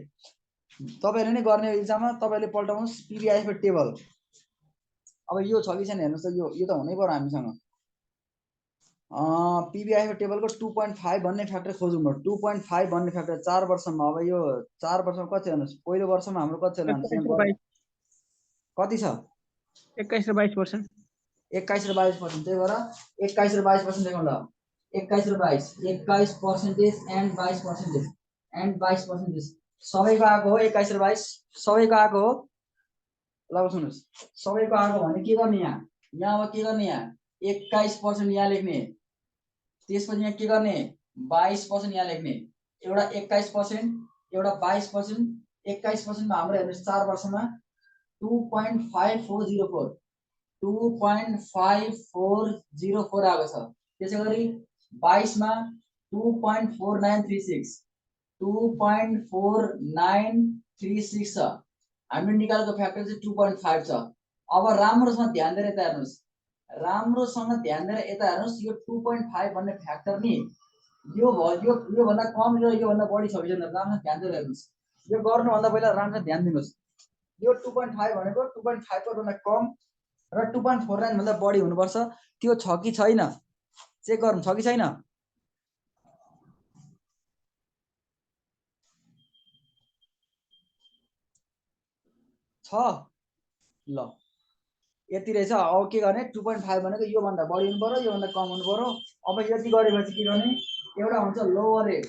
तपाईहरुले नै गर्ने एक्जाममा तपाईले पल्टाउनुस् PVIF टेबल अब यो छ कि छैन हेर्नुस् त यो त हुनै पर्यो हामीसँग PVIF टेबलको 2.5 भन्ने फ्याक्टर खोजौँ न 2.5 भन्ने फ्याक्टर 4 वर्षमा अब यो 4 वर्षमा कति हेर्नुस् पहिलो वर्षमा हाम्रो कति छ हेर्नुस् कति छ 21 र 22% 21 र 22% त्यही भएर 21 र 22% लेखौँ ल 21 र 22 21% एन्ड 22% सबैको आएको हो 21 र 22 सबैको आएको हो ल सुन्नुस् सबैको आएको भने के गर्ने यहाँ अब के गर्ने यहाँ 21% यहाँ लेख्ने त्यसपछि यहाँ के गर्ने 22% यहाँ लेख्ने एउटा 21% एउटा 22% 21% मा हाम्रो हेर्नुस् 4 वर्षमा 2.5404 2.5404 आएको छ त्यसैगरी 22 मा 2.4936 2.4936 छ हामीले निकालेको फ्याक्टर चाहिँ 2.5 छ अब राम्रोसँग ध्यान दिएर यता हेर्नुस् राम्रोसँग ध्यान दिएर यता हेर्नुस् यो 2.5 भन्ने फ्याक्टर नि यो भन्दा कम र यो भन्दा बढी छ कि छैन राम्रोसँग ध्यान दिएर हेर्नुस् यो गर्नु भन्दा पहिला राम्रोसँग ध्यान दिनुस् यो 2.5 भनेको 2.5 को भन्दा कम र 2.49 भन्दा बढी हुनुपर्छ त्यो छ कि छैन चेक गर्नु छ कि छैन छ ल यति रहेछ अब के गर्ने 2.5 भनेको यो भन्दा बढी हुनु पर्यो यो भन्दा कम हुनु पर्यो अब यति गरेपछि के गर्ने एउटा हुन्छ लोवर रेट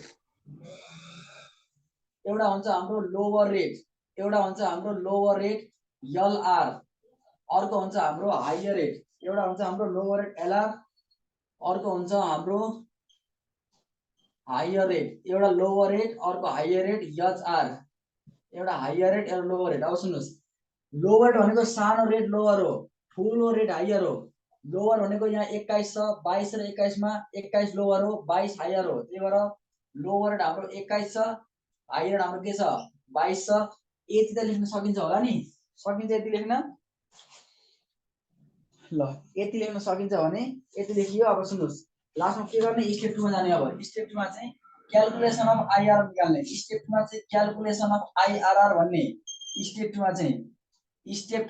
एउटा हुन्छ हाम्रो लोवर रेट LR अर्को हुन्छ हाम्रो हायर रेट एउटा हुन्छ हाम्रो लोवर रेट LR अर्को हुन्छ हाम्रो हायर रेट एउटा लोवर रेट अर्को हायर रेट एचआर एउटा हायर रेट एउटा लोवर रेट अब सुन्नुस् लोवर रेट भनेको सानो रेट लोवर हो ठुलो रेट हायर हो लोवर भनेको यहाँ 21 छ 22 र 21 मा 21 लोवर हो 22 हायर हो त्यही भएर लोवर रेट हाम्रो 21 छ हायर रेट हाम्रो के छ 22 छ यति त लेख्न सकिन्छ होला नि सकिन्छ यति लेख्न ल यति लेख्न सकिन्छ भने यति लेखियो अब सुन्नुस् लास्टमा के गर्ने स्टेप 2 मा जाने अब स्टेप 2 मा चाहिँ क्याल्कुलेसन अफ आईआरआर निकाल्ने स्टेप 2 मा चाहिँ क्याल्कुलेसन अफ आईआरआर भन्ने स्टेप 2 मा चाहिँ स्टेप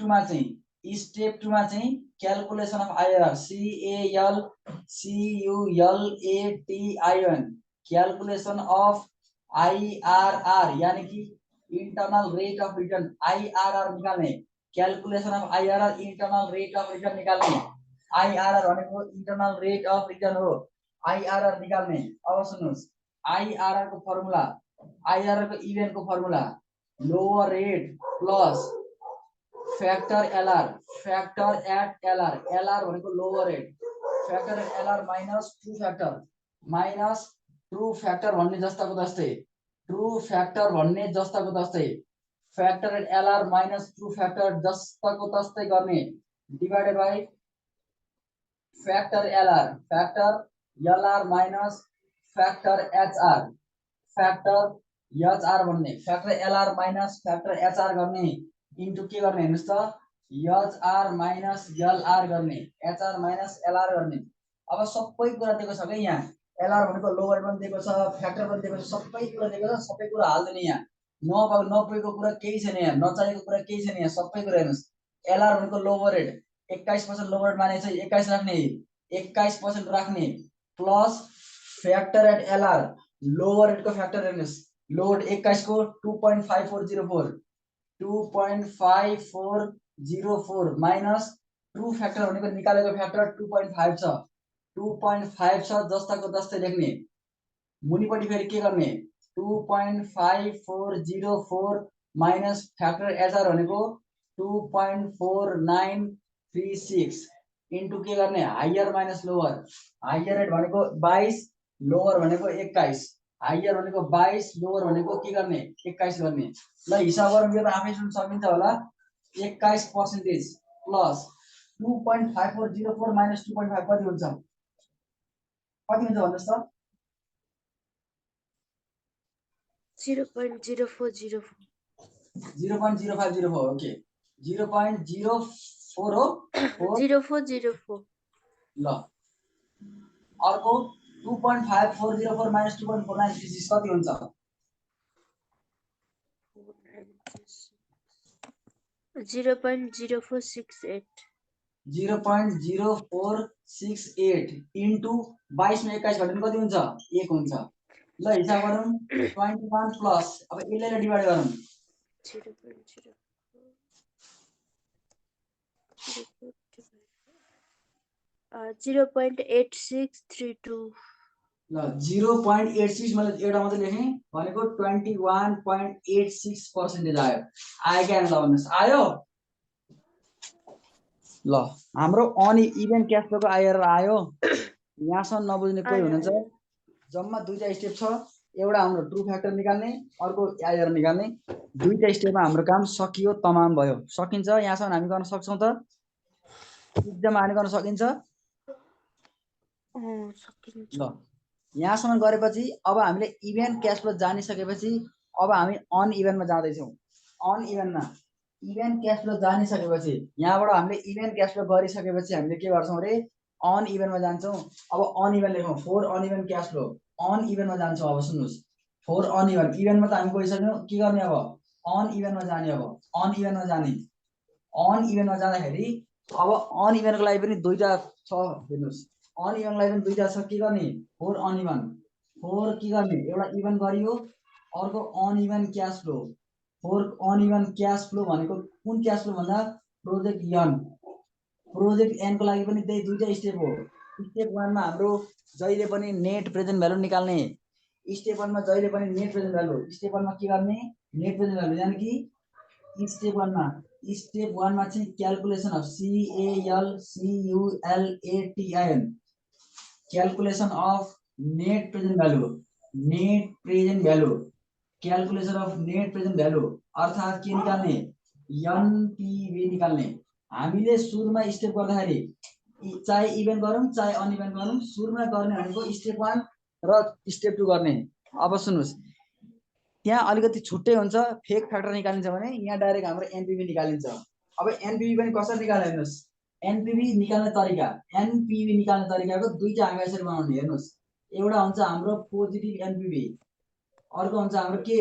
2 मा चाहिँ calculation of IRR CALCULATION calculation of IRR यानी कि internal rate of return IRR निकाल्ने calculation of IRR internal rate of return निकाल्ने आईआरआर भनेको इंटरनल रेट अफ रिटर्न हो आईआरआर निकाल्ने अब सुन्नुस् आईआरआर को फर्मुला आईआरआर को इभेन को formula lower rate plus factor LR factor at LR LR भनेको lower rate factor at LR minus true factor भन्ने जस्ताको जस्तै ट्रू फैक्टर भन्ने जस्ताको जस्तै factor at LR minus true factor जस्ताको तस्तै गर्ने divided by factor LR minus factor HR भन्ने factor LR minus factor HR गर्ने इन्टु के गर्ने हेर्नुस् त एचआर माइनस एलआर गर्ने एचआर माइनस एलआर गर्ने अब सबै कुरा दिएको छ के यहाँ एलआर भनेको लोवर पनि दिएको छ फ्याक्टर पनि दिएको छ सबै कुरा दिएको छ सबै कुरा हाल्दिने यहाँ नपुगेको कुरा केही छैन यहाँ नचाहेको कुरा केही छैन यहाँ सबै कुरा हेर्नुस् एलआर भनेको लोवर रेट 21% लोवर रेट माने चाहिँ 21 राख्ने 21% राख्ने plus factor at LR lower rate को फैक्टर हेर्नुस् लोड 21 को 2.5404 2.5404 माइनस ट्रू फैक्टर भनेको निकालेको फ्याक्टर 2.5 छ 2.5 छ जस्ताको जस्तै लेख्ने मुनिपट्टि फेरि के गर्ने 2.5404 माइनस फ्याक्टर एचआर भनेको 2.4936 इन्टु के गर्ने higher minus lower higher rate भनेको 22 लोअर भनेको 21 हायर भनेको 22 लोअर भनेको के गर्ने 21 गर्ने ल हिसाब गरौँ यो त आफै सुन्न सकिन्छ होला 21% प्लस 2.5404 माइनस 2.5 कति हुन्छ भन्नुस् त 0.0404 0.0504 ओके 0.04 हो 0404 ल अर्को 2.5404 माइनस 2.4936 कति हुन्छ 0.0468 0.0468 इन्टु 22 मा 21 घटाउने कति हुन्छ 1 हुन्छ ल हिसाब गरौँ 21 प्लस अब यसले डिवाइड गरौँ 0.8632 ल 0.86 मैले एउटा मात्र लेखेँ भनेको 21.86% आयो आयो क्या ल भन्नुस् आयो ल हाम्रो अन इभेन क्याश फ्लोको आइआरआर आयो यहाँसम्म नबुझ्ने कोही हुनुहुन्छ जम्मा दुईटा स्टेप छ एउटा हाम्रो ट्रू फ्याक्टर निकाल्ने अर्को आइआरआर निकाल्ने दुईटा स्टेपमा हाम्रो काम सकियो तमाम भयो सकिन्छ यहाँसम्म हामी गर्न सक्छौं त एक्जाम हानि गर्न सकिन्छ ल यहाँसम्म गरेपछि अब हामीले इभेन क्याश फ्लो जानिसकेपछि अब हामी अन इभेनमा जाँदैछौँ अन इभेनमा इभेन क्याश फ्लो जानिसकेपछि यहाँबाट हामीले इभेन क्याश फ्लो गरिसकेपछि हामीले के गर्छौं रे अन इभेनमा जान्छौं अब अन इभेन लेखौं for uneven cash flow अन इभेनमा जान्छौं अब सुन्नुस् फोर अन इभेनमा त हामी गइसक्यौं के गर्ने अब अन इभेनमा जाने अब अन इभेनमा जाँदाखेरि अब अन इभेनको लागि पनि दुईटा छ हेर्नुस् अन इभेनको लागि पनि दुईटा छ के गर्ने फोर अन इभेन फोर के गर्ने एउटा इभेन गरियो अर्को uneven cash flow four uneven cash flow भनेको कुन क्याश फ्लो भन्दा प्रोजेक्ट एन को लागि पनि त्यही दुईटा स्टेप हो स्टेप 1 मा हाम्रो जहिले पनि नेट प्रेजेन्ट भ्यालु निकाल्ने स्टेप 1 मा जहिले पनि नेट प्रेजेन्ट भ्यालु स्टेप 1 मा के गर्ने नेट प्रेजेन्ट भ्यालु यानी कि स्टेप 1 मा चाहिँ calculation of CALCULATION calculation of net present value net present value calculation of net present value अर्थात् के निकाल्ने एनपीभी निकाल्ने हामीले सुरुमा स्टेप गर्दाखेरि चाहे इभेन्ट गरौँ चाहे अनइभेन्ट गरौँ सुरुमा गर्ने भनेको स्टेप 1 र स्टेप 2 गर्ने। अब सुन्नुस् त्यहाँ अलिकति छुट्टै हुन्छ फेक फ्याक्टर निकालिन्छ भने यहाँ डाइरेक्ट हाम्रो एनपीभी निकालिन्छ। अब एनपीभी पनि कसरी निकाल्ने हेर्नुस् एनपीभी निकाल्ने तरिकाको दुईटा हामी यसरी बनाउने हेर्नुस् एउटा हुन्छ हाम्रो पोजिटिभ एनपीभी अर्को हुन्छ हाम्रो के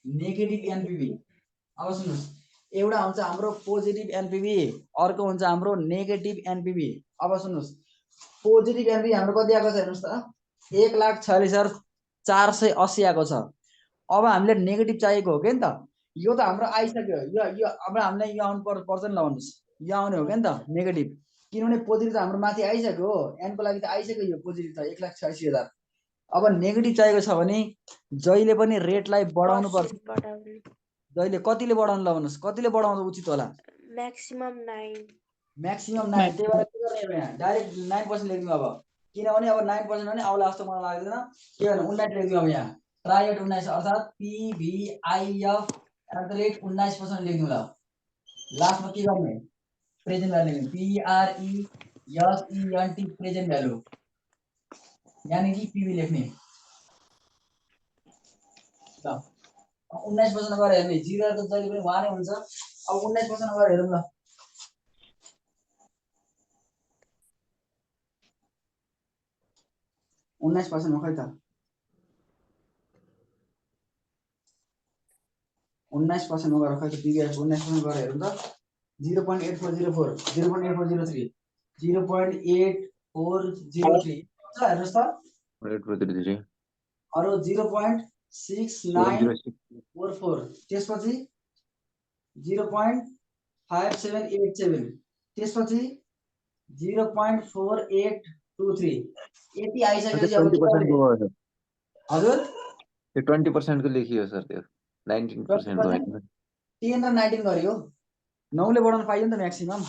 नेगेटिभ एनपीभी। अब सुन्नुस् एउटा हुन्छ हाम्रो पोजिटिभ एनपीभी अर्को हुन्छ हाम्रो नेगेटिभ एनपीभी। अब सुन्नुस् पोजिटिभ एनपीभी हाम्रो कति आएको छ हेर्नुस् त 1,46,480 आएको छ। अब हामीले नेगेटिभ चाहिएको हो के नि त यो त हाम्रो आइसक्यो यो अब हामीले यो आउनु पर्छ नि ल भन्नुस् यो आउने हो के नि त नेगेटिभ किनभने पोजिटिभ त हाम्रो माथि आइसक्यो एन को लागि त आइसक्यो यो पोजिटिभ त 1,86,000। अब नेगेटिभ चाहिएको छ भने जहिले पनि रेटलाई बढाउनु पर्छ। जहिले कतिले बढाउनु ल भन्नुस् कतिले बढाउँदा उचित होला म्याक्सिमम 9 त्यही भएर के गर्ने यहाँ डाइरेक्ट 9% लेख्दिनु अब किनभने अब 9% भने आउला जस्तो मलाई लाग्दैन के गर्नु 19 लेख्दिनु अब यहाँ ट्राई एट 19 अर्थात् PVIF @ 19% लेख्दिनु ल लास्टमा के गर्ने प्रेजेन्ट भ्यालु लेख्नु PRESENT प्रेजेन्ट भ्यालु यानी कि PV लेख्ने ल 19% गरेर हेर्ने 0 त जहिले पनि 1 नै हुन्छ। अब 19% गरेर हेरौँ ल 19% खै त 19% गरेर खै त PVF 19% गरेर हेरौँ त 0.8404 0.8403 0.8403 हेर्नुस् त 843 अरु 0.6944 त्यसपछि 0.5787 त्यसपछि 0.4823 यति आइसकेपछि अब 20% को भयो सर हजुर त्यो 20% को लेखियो सर त्यो 19% को हैन 10 र 19 गरियो 9 ले बढाउन पाइयो नि त म्याक्सिमम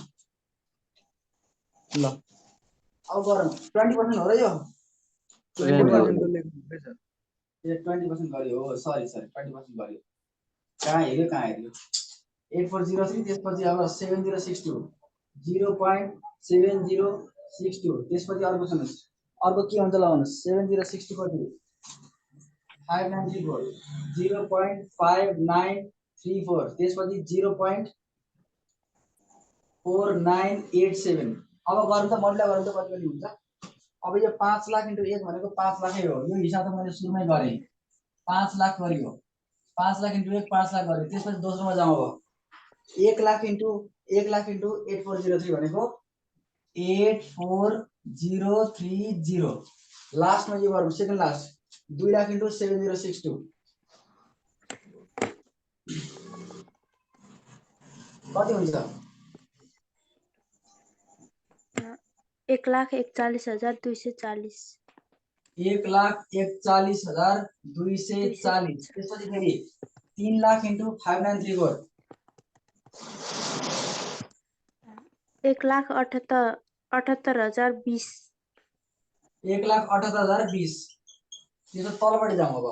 ल अब गरौँ 20% हो र यो 20% गरियो हो सरी 20% गरियो कहाँ हेर्यो 8403 त्यसपछि अब 7062 0.7062 त्यसपछि अर्को सुन्नुस् अर्को के हुन्छ ल भन्नुस् 7062 कति 5934 0.5934 त्यसपछि 0.4987 अब गर्नु त मल्टिप्लाई गर्नु त कति कति हुन्छ अब यो 5 लाख * 1 भनेको 5 लाखै हो यो हिसाब त मैले सुरुमै गरे 5 लाख गरियो 5 लाख * 1 5 लाख गरियो त्यसपछि दोस्रोमा जाउँ अब 1 लाख * 8403 भनेको 84030 लास्टमा यो गरौँ सेकेन्ड लास्ट 2 लाख * 7062 कति हुन्छ 1,41,240 1,41,240 त्यसपछि फेरि 3 लाख * 5934 1,78,020 1,78,020 त्यसो तलपट्टि जाउँ अब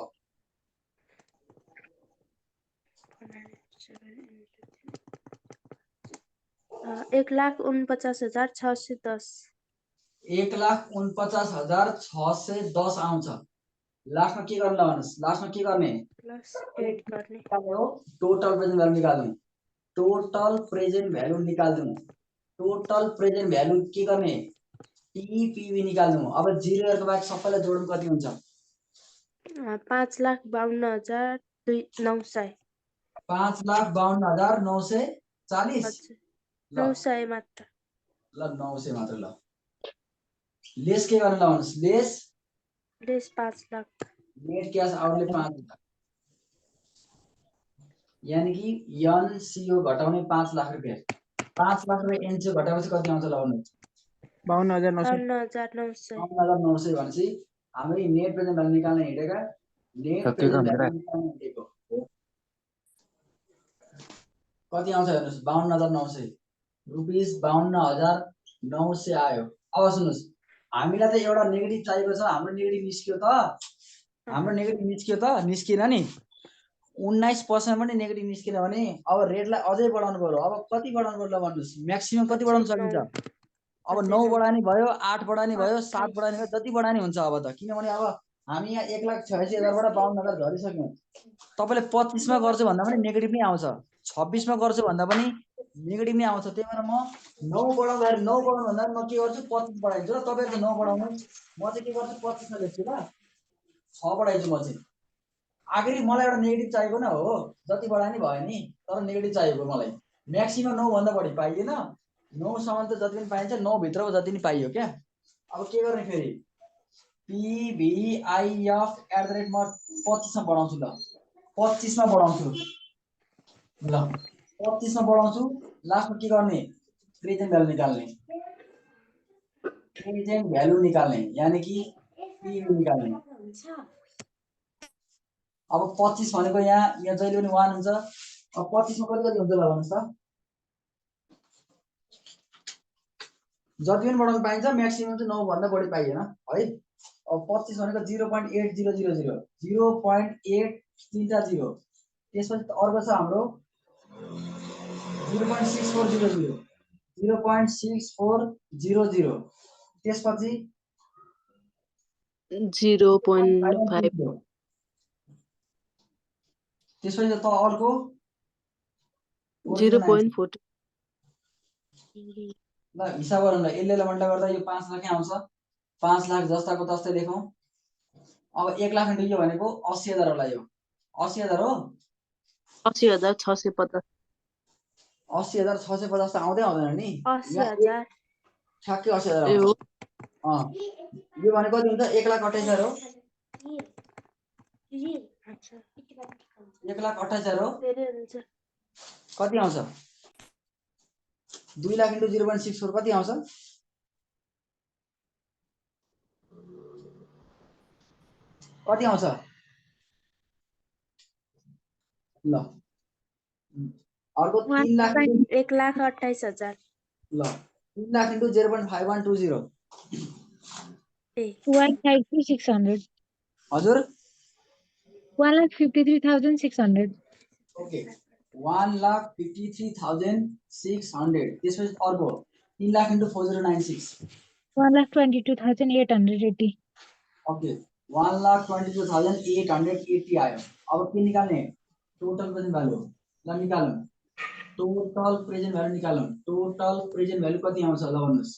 1,49,610 1,49,610 आउँछ लास्टमा के गर्ने ल भन्नुस् लास्टमा के गर्ने प्लस 8 गर्ने टोटल प्रेजेन्ट भ्यालु निकाल्नु टोटल प्रेजेन्ट भ्यालु निकाल्नु टोटल प्रेजेन्ट भ्यालु के गर्ने टीपीवी निकाल्नु अब 0 को बाद सबैलाई जोडौँ कति हुन्छ 5,52,900 5,52,940 900 मात्र ल 900 मात्र ल लेस के गर्ने ल भन्नुस् less 5 lakh net cash outlay 5 lakh यानी कि एनसीओ घटाउने 5 लाख रुपैयाँ 5 लाख रुपैयाँ एनसीओ घटाएपछि कति आउँछ ल भन्नुस् 52,900 52,900 भनेपछि हामी नेट प्रेजेन्ट भ्यालु निकाल्न हिँडेका नेट प्रेजेन्ट भ्यालु निकाल्न हिँडेको कति आउँछ हेर्नुस् 52,900 रुपैयाँ 52,900 आयो। अब सुन्नुस् हामीलाई त एउटा नेगेटिभ चाहिएको छ हाम्रो नेगेटिभ निस्क्यो त हाम्रो नेगेटिभ निस्कियो त निस्किएन नि 19% पनि नेगेटिभ निस्किन भने अब रेटलाई अझै बढाउनु पर्यो अब कति बढाउनु पर्यो ल भन्नुहोस् म्याक्सिमम कति बढाउन सकिन्छ अब 9 बढानी भयो 8 बढानी भयो 7 बढानी भयो जति बढानी हुन्छ अब त किनभने अब हामी यहाँ 1,86,000 बाट 52,000 झरिसक्यौँ तपाईले 25 मा गर्छु भन्दा पनि नेगेटिभ नै आउँछ 26 मा गर्छु भन्दा पनि नेगेटिभ नै आउँछ त्यही भएर म 9 बढाउँदाखेरि 9 बढाउनु भन्दा म के गर्छु 25 बढाइदिन्छु र तपाईहरु 9 बढाउनु म चाहिँ के गर्छु 25 मा लेख्छु ल 6 बढाइदिन्छु म चाहिँ आखिरी मलाई एउटा नेगेटिभ चाहिएको न हो जति बढाए नि भयो नि तर नेगेटिभ चाहिएको मलाई म्याक्सिमम 9 भन्दा बढी पाइएन 9 सम्म त जति पनि पाइन्छ 9 भित्रको जति पनि पाइयो क्या अब के गर्ने फेरि PVIF @ म 25 मा बढाउँछु ल 25 मा बढाउँछु ल 25 मा बढाउँछु लास्टमा के गर्ने प्रेजेन्ट भ्यालु निकाल्ने प्रेजेन्ट भ्यालु निकाल्ने यानी कि PV निकाल्ने अब 25 भनेको यहाँ जहिले पनि 1 हुन्छ अब 25 मा कति हुन्छ ल भन्नुस् त जति पनि बढाउन पाइन्छ म्याक्सिमम चाहिँ 9 भन्दा बढी पाइएन है अब 25 भनेको 0.8000 0.8 तीनटा 0 त्यसपछि अर्को छ हाम्रो 0.6400 0.6400 त्यसपछि 0.5 त्यसपछि त अर्को 0.40 ल हिसाब गरौँ ल यसले मल्टिप्लाई गर्दा यो 5 लाख आउँछ 5 लाख जस्ताको तस्तै लेखौं अब 1 लाख इन्टु यो भनेको 80,000 होला यो 80,000 हो 80,650 80,650 त आउँदै आउँदैन नि 80,000 ठ्याक्कै 80,000 ए हो आउँछ यो भनेको कति हुन्छ 1,28,000 हो 1,28,000 हो धेरै हुन्छ कति आउँछ 2 लाख इन्टु 0.64 कति आउँछ कति आउँछ ल अर्को 3 लाख 1,28,000 ल 3 लाख इन्टु 0.5120 1,53,600 हजुर 1,53,600 ओके 1,53,600 त्यसपछि अर्को 3 लाख इन्टु 4096 1,22,880 ओके 1,22,880 आयो अब के निकाल्ने टोटल प्रेजेन्ट भ्यालु ल निकालौं टोटल प्रेजेन्ट भ्यालु निकालौं टोटल प्रेजेन्ट भ्यालु कति आउँछ ल भन्नुस्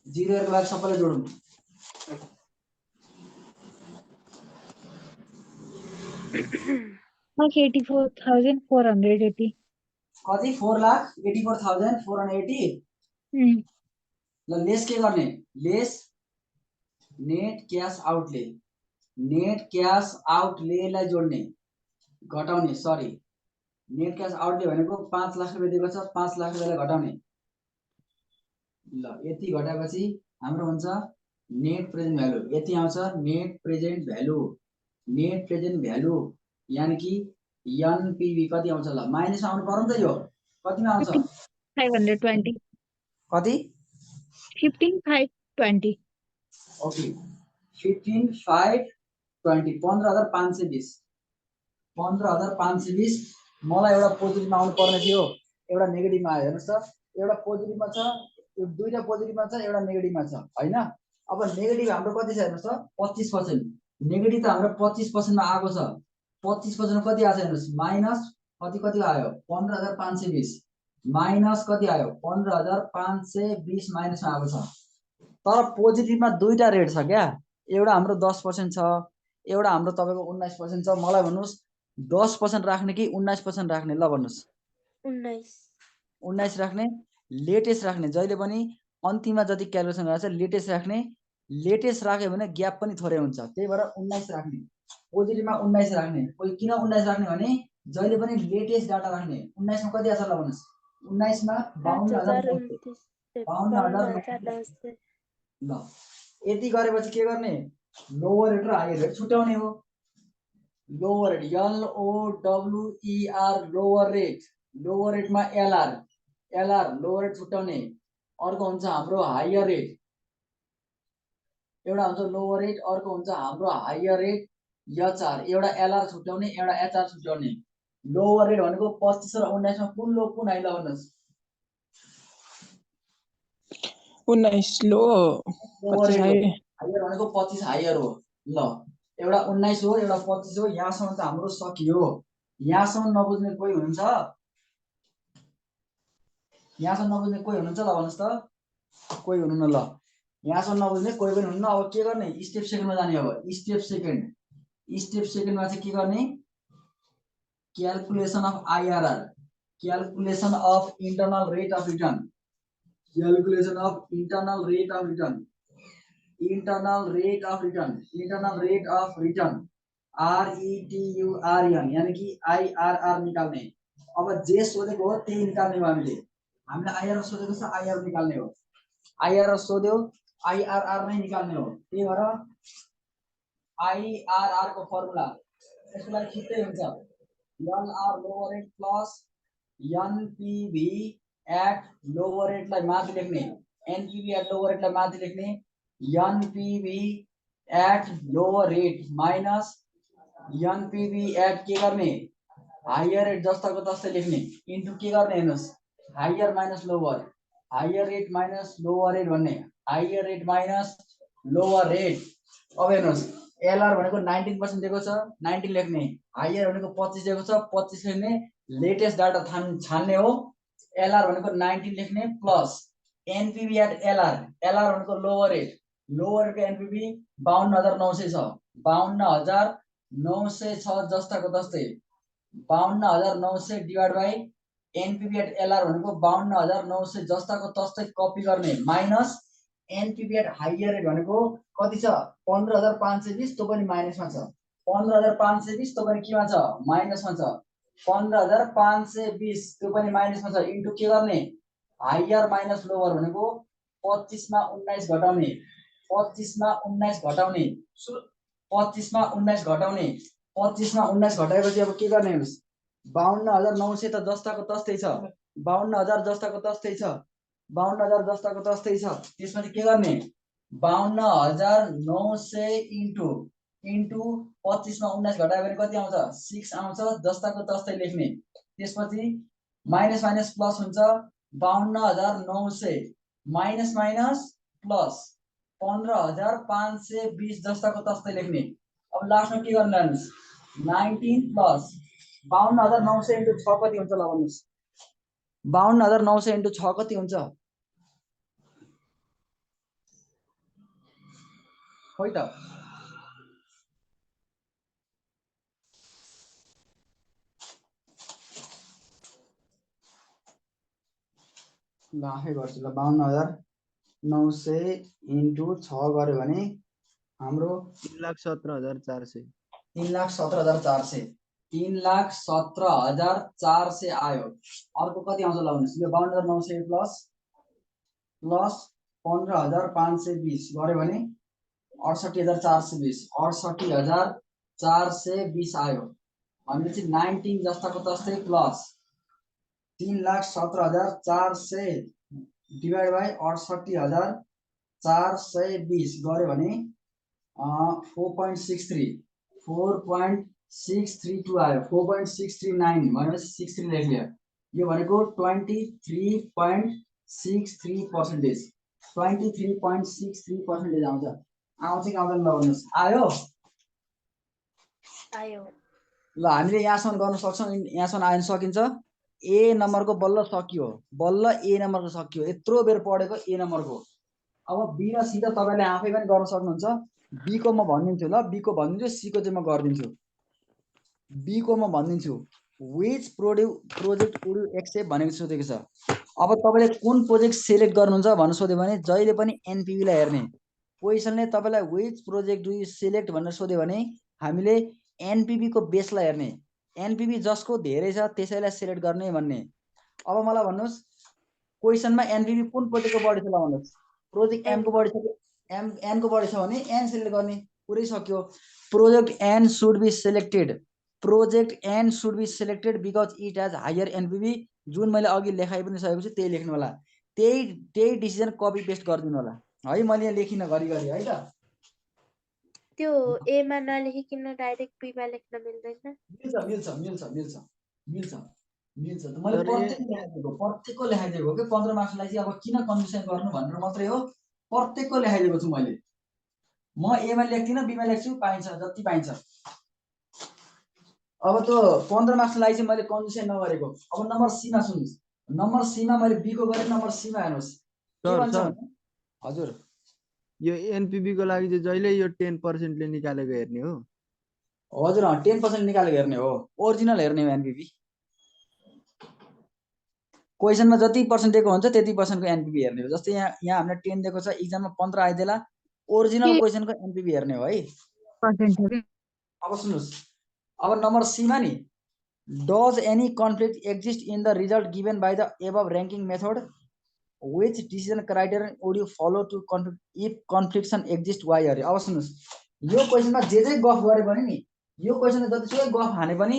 0 को लागि सबैलाई जोडौं 84,480 कति 4,84,480 ल लेस के गर्ने लेस नेट क्याश आउटले लाई जोड्ने घटाउने सरी नेट क्याश आउटले भनेको 5 लाख रुपैयाँ दिएको छ 5 लाख रुपैयाँलाई घटाउने ल यति घटाएपछि हाम्रो हुन्छ नेट प्रेजेन्ट भ्यालु यति आउँछ नेट प्रेजेन्ट भ्यालु यानी कि NPV कति आउँछ ल माइनस आउनु पर्यो नि त यो कतिमा आउँछ 520 कति 15,520 ओके 15,520 15,520 15,520 मलाई एउटा पोजिटिभमा आउनु पर्ने थियो एउटा नेगेटिभमा आयो हेर्नुस् त एउटा पोजिटिभमा छ यो दुईटा पोजिटिभमा छ एउटा नेगेटिभमा छ हैन अब नेगेटिभ हाम्रो कति छ हेर्नुस् त 25% नेगेटिभ त हाम्रो 25% मा आएको छ 25% कति आछ हेर्नुस् माइनस कति आयो 15,520 माइनस कति आयो 15,520 माइनसमा आएको छ तर पोजिटिभमा दुईटा रेट छ क्या एउटा हाम्रो 10% छ एउटा हाम्रो तपाईको 19% छ मलाई भन्नुस् 10% राख्ने कि 19% राख्ने ल भन्नुस् 19 राख्ने लेटेस्ट राख्ने जहिले पनि अन्तिममा जति क्यालकुलेसन गरेछ लेटेस्ट राख्ने लेटेस्ट राख्यो भने ग्याप पनि थोरै हुन्छ त्यही भएर 19 राख्ने पोजिटिभमा 19 राख्ने किन 19 राख्ने भने जहिले पनि लेटेस्ट डाटा राख्ने 19 मा कति आछ ल भन्नुस् 19 मा 52,000 ल यति गरेपछि के गर्ने लोवर रेट र हायर रेट छुट्याउने हो लोवर रेट LOWER लोवर रेटमा LR लोवर रेट छुट्याउने अर्को हुन्छ हाम्रो हायर रेट एउटा हुन्छ लोवर रेट, अर्को हुन्छ हाम्रो हायर रेट एचआर, एउटा एलआर छुट्याउने एउटा एचआर छुट्याउने। लोवर रेट भनेको 25 र 19 मा कुन लो कुन हाई ल भन्नुस्? 19 low lower 25 rate high higher भनेको 25 हायर हो। ल एउटा 19 हो एउटा 25 हो। यहाँसम्म त हाम्रो सकियो। यहाँसम्म नबुझ्ने कोही हुनुहुन्छ? यहाँसम्म नबुझ्ने कोही हुनुहुन्छ? ल भन्नुहोस् त, कोही हुनुहुन्न? ल यहाँसम्म नबुझ्ने कोही पनि हुनुहुन्न। अब के गर्ने? स्टेप सेकेन्डमा जाने। अब स्टेप सेकेन्डमा चाहिँ के गर्ने? Calculation of IRR, calculation of internal rate of return, calculation of internal rate of return, internal rate of return, internal rate of return RETURN, यानी कि आइआरआर निकाल्ने। अब जे सोधेको हो त्यही निकाल्ने हो हामीले। हामीले आइआरआर सोधेको छ, आइआरआर निकाल्ने हो। आइआरआर सोध्यो, आइआरआर नै निकाल्ने हो। त्यही भएर आइआरआर को फर्मुला यसको लागि छिट्टै हुन्छ। LR lower rate plus NPV at lower रेटलाई माथि लेख्ने, एनपीवी एट लोवर रेटलाई माथि लेख्ने, NPV at lower rate minus NPV at के गर्ने? हायर रेट जस्ताको तस्तै लेख्ने, इन्टु के गर्ने? हेर्नुहोस्, higher minus lower, higher rate minus lower rate भन्ने, higher rate minus lower rate. अब हेर्नुहोस्, एलआर भनेको 19% दिएको छ, 19 लेख्ने, हायर भनेको 25 दिएको छ, 25 लेख्ने, लेटेस्ट डाटा छान्ने हो। एलआर भनेको 19 लेख्ने plus NPV at LR, LR भनेको लोवर रेट, लोवर रेटको एनपीवी 52,900 छ, 52,900 छ जस्ताको तस्तै, 52,900 divide by NPV at LR भनेको 52,900 जस्ताको तस्तै कपी गर्ने, minus NPV at higher rate भनेको कति छ? 15,520, त्यो पनि माइनसमा छ। 15,520 त्यो पनि केमा छ? माइनसमा छ। 15,520 त्यो पनि माइनसमा छ, इन्टु के गर्ने? हायर माइनस लोवर भनेको 25 मा 19 घटाउने, 25 मा 19 घटाउने, 25 मा 19 घटाउने, 25 मा 19 घटाएपछि अब के गर्ने? हेर्नुहोस्, 52,900 त जस्ताको तस्तै छ, 52,000 जस्ताको तस्तै छ, 52,000 जस्ताको तस्तै छ। त्यसपछि के गर्ने? 52,900 इन्टु 25 मा 19 घटायो भने कति आउँछ? 6 आउँछ, जस्ताको तस्तै लेख्ने। त्यसपछि माइनस माइनस प्लस हुन्छ, 52,900 माइनस माइनस प्लस 15,520 जस्ताको तस्तै लेख्ने। अब लास्टमा के गर्नु? हेर्नुहोस्, 19 प्लस 52,900 इन्टु 6 कति हुन्छ? ल भन्नुहोस्, 52,900 इन्टु 6 कति हुन्छ? खोइ त, ल आफै गर्छु। ल 52,900 इन्टु 6 गर्यो भने हाम्रो 3,17,400 3,17,400, 3,17,400 आयो। अर्को कति आउँछ? ल भन्नुहोस्, यो 52,900 प्लस प्लस 15,520 गर्यो भने 68,420, 68,420 आयो। भनेपछि 19 जस्ताको तस्तै प्लस 3,17,400 डिवाइड बाई 68,420 गर्यो भने 4.632 आयो। 4.639 भनेपछि 63 लेख्यो। यो भनेको 23.63%, 23.63% आउँछ। आउँछ कि आउँदैन? ल भन्नुहोस्, आयो? आयो। ल हामीले यहाँसम्म गर्न सक्छौँ, यहाँसम्म आइन सकिन्छ। ए नम्बरको बल्ल सकियो, बल्ल ए नम्बरको सकियो। यत्रो बेर पढेको ए नम्बरको। अब बी र सी त तपाईँले आफै पनि गर्न सक्नुहुन्छ। बी को म भनिदिन्छु, ल बी को भनिदिन्छु, सी को चाहिँ म गरिदिन्छु। बी को म भनिदिन्छु, which project would you accept भनेको सोधेको छ। अब तपाईँले कुन प्रोजेक्ट सिलेक्ट गर्नुहुन्छ भनेर सोध्यो भने जहिले पनि एनपीवीलाई हेर्ने। क्वेसनले तपाईँलाई which project do you select भनेर सोध्यो भने हामीले एनपीवी को बेसलाई हेर्ने, एनपीवी जसको धेरै छ त्यसैलाई सिलेक्ट गर्ने भन्ने। अब मलाई भन्नुहोस्, क्वेसनमा एनपीवी कुन प्रोजेक्टको बढी छ? ल भन्नुहोस्, प्रोजेक्ट एम को बढी छ, एन को बढी छ भने एन सिलेक्ट गर्ने, पुरै सक्यो। Project N should be selected, project N should be selected because it has higher NPV. जुन मैले अघि लेखाइ पनि सकेको छु त्यही लेख्नु होला, त्यही डिसिजन कपी पेस्ट गरिदिनु होला है। मैले यहाँ लेखिन घरिघरि है त, त्यो ए मा नलेखिकन डाइरेक्ट बी मा लेख्न मिल्दैन? मिल्छ मिल्छ मिल्छ मिल्छ मिल्छ मिल्छ त मैले तर प्रत्येकको लेखाइदिएको हो कि 15 मार्क्सलाई चाहिँ अब किन कन्डिसन गर्नु भनेर मात्रै हो प्रत्येकको लेखाइदिएको छु मैले म ए मा लेख्दिनँ बी मा लेख्छु पाइन्छ जति पाइन्छ अब त्यो 15 मार्क्सलाई चाहिँ मैले कन्डिसन नगरेको अब नम्बर सी मा सुन्नुस् नम्बर सी मा मैले बी को गरेँ नम्बर सी मा हेर्नुस् के सर भन्छ सर भने हजुर यो एनपीबी को लागि चाहिँ जहिले यो 10% ले निकालेको हेर्ने हो। हजुर 10% निकालेर हेर्ने हो ओरिजिनल हेर्ने हो एनपीबी क्वेसनमा जति पर्सेन्ट दिएको हुन्छ त्यति पर्सेन्टको एनपीबी हेर्ने हो जस्तै यहाँ हामीले 10 दिएको छ एक्जाममा 15 आइदेला ओरिजिनल क्वेसनको एनपीबी हेर्ने हो है पर्सेन्ट हो कि अब सुन्नुस् अब नम्बर सी मा नि does any conflict exist in the result given by the above ranking method which decision criterion would you follow to conflict if confliction exists why अरे अब सुन्नुस् यो क्वेसनमा जे गफ गरे पनि नि यो क्वेसनमा जतिसुकै गफ हाने पनि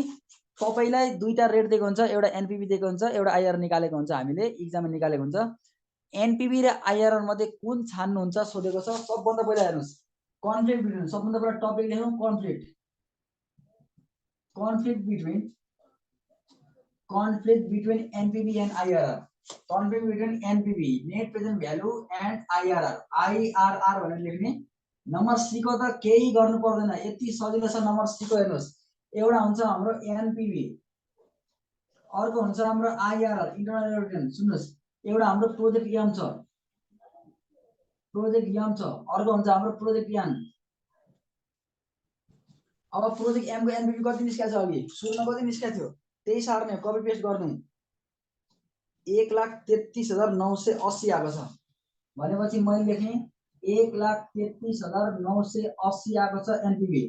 तपाईलाई दुईटा रेट दिएको हुन्छ एउटा एनपीबी दिएको हुन्छ एउटा आईआर निकालेको हुन्छ हामीले एक्जाममा निकालेको हुन्छ एनपीबी र आईआर मध्ये कुन छान्नु हुन्छ सोधेको छ सबभन्दा पहिला हेर्नुस् कन्फ्लिक्ट बिट्विन सबभन्दा पहिला टपिक लेखौं conflict between NPV and IRR conflict between NPV net present value and IRR भनेर लेख्ने नम्बर सी को त केही गर्नु पर्दैन यति सजिलो छ नम्बर सी को हेर्नुस् एउटा हुन्छ हाम्रो NPV अर्को हुन्छ हाम्रो IRR इन्टरनल रेट रिटर्न सुन्नुस् एउटा हाम्रो प्रोजेक्ट यम छ अर्को हुन्छ हाम्रो प्रोजेक्ट यम अब प्रोजेक्ट एम को NPV कति निस्केछ अघि सुरुमा कति निस्केको थियो त्यही सारले कपी पेस्ट गर्नु 1,33,980 आएको छ भनेपछि मैले लेखेँ 1,33,980 आएको छ एनपीबी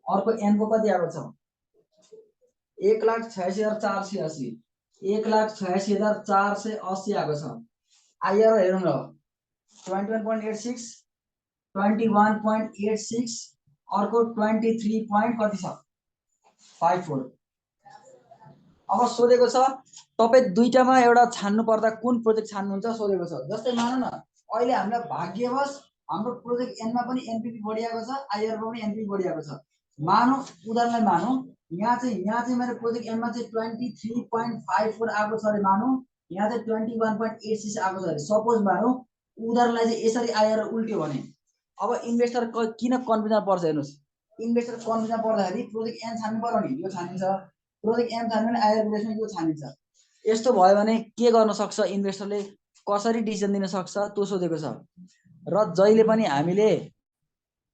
अर्को एन को कति आएको छ 1,86,480 1,86,480 आएको छ आईआर हेरौँ ल 21.86 21.86 अर्को 23 point कति छ 54 अब सोधेको छ तपाई दुईटामा एउटा छान्नु पर्दा कुन प्रोजेक्ट छान्नुहुन्छ सोधेको छ जस्तै मानौ न अहिले हामीलाई भाग्यवश हाम्रो प्रोजेक्ट एन मा पनि एनपीबी बढिएको छ आईआर मा पनि एनपीबी बढिएको छ मानौ उदाहरणलाई मानौ यहाँ चाहिँ मेरो प्रोजेक्ट एन मा चाहिँ 23.54 आएको छ अरे मानौ यहाँ चाहिँ 21.86 आएको छ अरे सपोज मानौ उदाहरणलाई चाहिँ यसरी आईआर उल्ट्यो भने अब इन्भेस्टर किन कन्फ्युजन पर्छ हेर्नुस् इन्भेस्टर कन्फ्युजन पर्दाखेरि प्रोजेक्ट एन छान्नु पर्यो नि यो छानिन्छ प्रोजेक्ट एम छान्यो भने आईआर बेसमा यो छानिन्छ यस्तो भयो भने के गर्न सक्छ इन्भेस्टरले कसरी डिसिजन दिन सक्छ त्यो सोधेको छ र जहिले पनि हामीले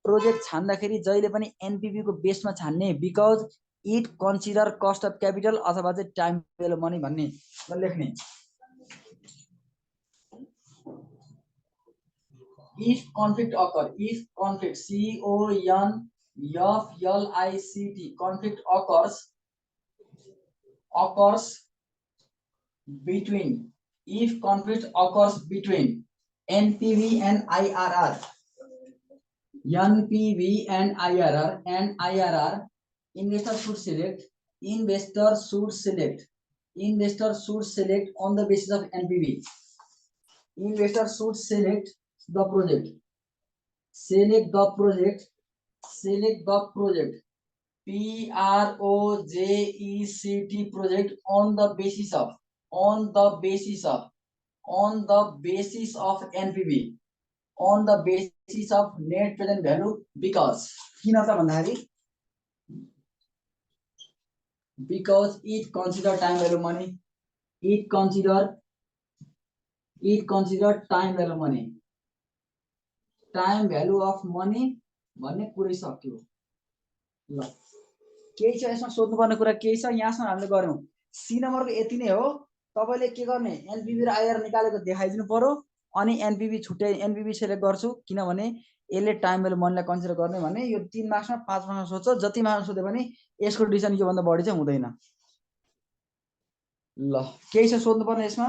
प्रोजेक्ट छान्दाखेरि जहिले पनि एनपीबी को बेसमा छान्ने because it consider cost of capital अथवा चाहिँ टाइम भेल्यु मनी भन्ने लेख्ने if conflict occur if conflict conflict occurs between NPV and IRR investor should select on the basis of NPV investor should select the project project on the basis of NPV on the basis of net present value because किन त भन्दाखेरि because it consider time value money it consider time value money time value of money भन्ने कुरै सक्यो ल केही छ यसमा सोध्नुपर्ने कुरा केही छ यहाँसम्म हामीले गर्यौं सी नम्बरको यति नै हो तपाईले के गर्ने एनपीबी र आईआर निकालेको देखाइदिनु पर्यो अनि एनपीबी छुट्टै एनपीबी सेलेक्ट गर्छु किनभने यसले टाइम भेल्यु मनलाई कन्सिडर गर्ने भने यो 3 मार्क्समा 5 मार्क्समा सोध्छ जति मार्क्स सोधे पनि यसको डिसिजन यो भन्दा बढी चाहिँ हुँदैन ल केही छ सोध्नुपर्ने यसमा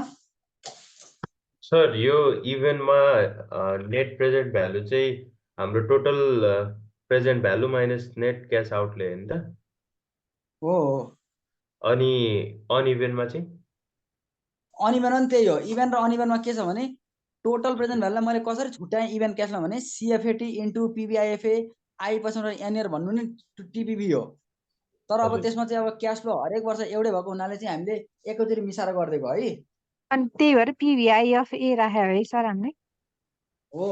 सर यो इभेन्टमा नेट प्रेजेन्ट भ्यालु चाहिँ हाम्रो total present value minus net cash outlay हो नि त हो अनि अनइभेन्टमा चाहिँ अनइभेन्टमा त्यही हो इभेन्ट र अनइभेन्टमा के छ भने टोटल प्रेजेन्ट भ्यालुलाई मैले कसरी छुट्याएँ इभेन्ट क्याशमा भने सीएफएटी इन्टु पीबीआईएफए आई% र एनइआर भन्नु नि टिपिबी हो तर अब हजुर। त्यसमा चाहिँ अब क्यास फ्लो हरेक वर्ष एउटै भएको हुनाले चाहिँ हामीले एकैचोटि मिसाएर गरिदिएको है अनि त्यही भएर पिभिआइएफए राखेको है सर हामीले हो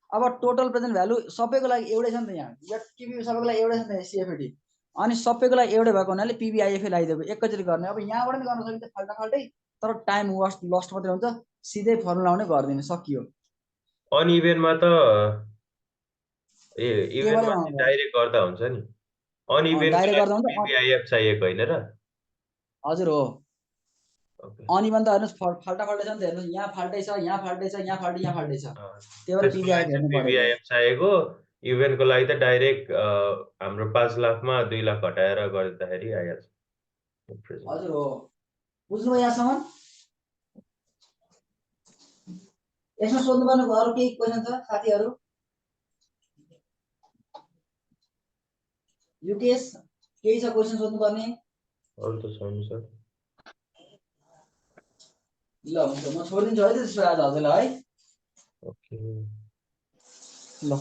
अब टोटल प्रेजेन्ट भ्यालु सबैको लागि एउटै छ नि त यहाँ टिपिबी सबैको लागि एउटै छ नि त सिएफएडी अनि सबैको लागि एउटै भएको हुनाले पिबिआइएफए लगाइदिएको एकैचोटि गर्ने अब यहाँबाट नि गर्न सकिन्छ फाल्टा फाल्टै तर टाइम लस्ट मात्रै हुन्छ सिधै फर्मुला आउने गरिदिने सकियो अनइभेनमा त इभेनमा टेबलै चाहिँ डाइरेक्ट गर्दा हुन्छ नि अनइभेनको डाइरेक्ट लागि गर्दा हुन्छ पिबिआइएफ चाहिएको होइन र हजुर हो ओके अनिभन त हेर्नुहोस् फाल्टा फाल्टै छ नि त हेर्नुहोस् यहाँ फाल्टै छ यहाँ फाल्टै छ यहाँ फाल्टै यहाँ फाल्टै छ त्यही भएर त्यसको लागि पिबिआइएफ चाहिँ हेर्नु परेको पिबिआइएफ चाहिएको इभेन्टको लागि त डाइरेक्ट हाम्रो 5 लाखमा 2 लाख घटाएर गर्दाखेरि आइहाल्छ हजुर हो बुझ्नुभयो यहाँसम्म यसमा सोध्नुपर्ने अरू केही क्वेसन छ साथीहरू युकेश केही छ क्वेसन सोध्नुपर्ने अरू त छैन सर ल हुन्छ म छोडिदिन्छु है त्यसो भए आज हजुरलाई है ओके ल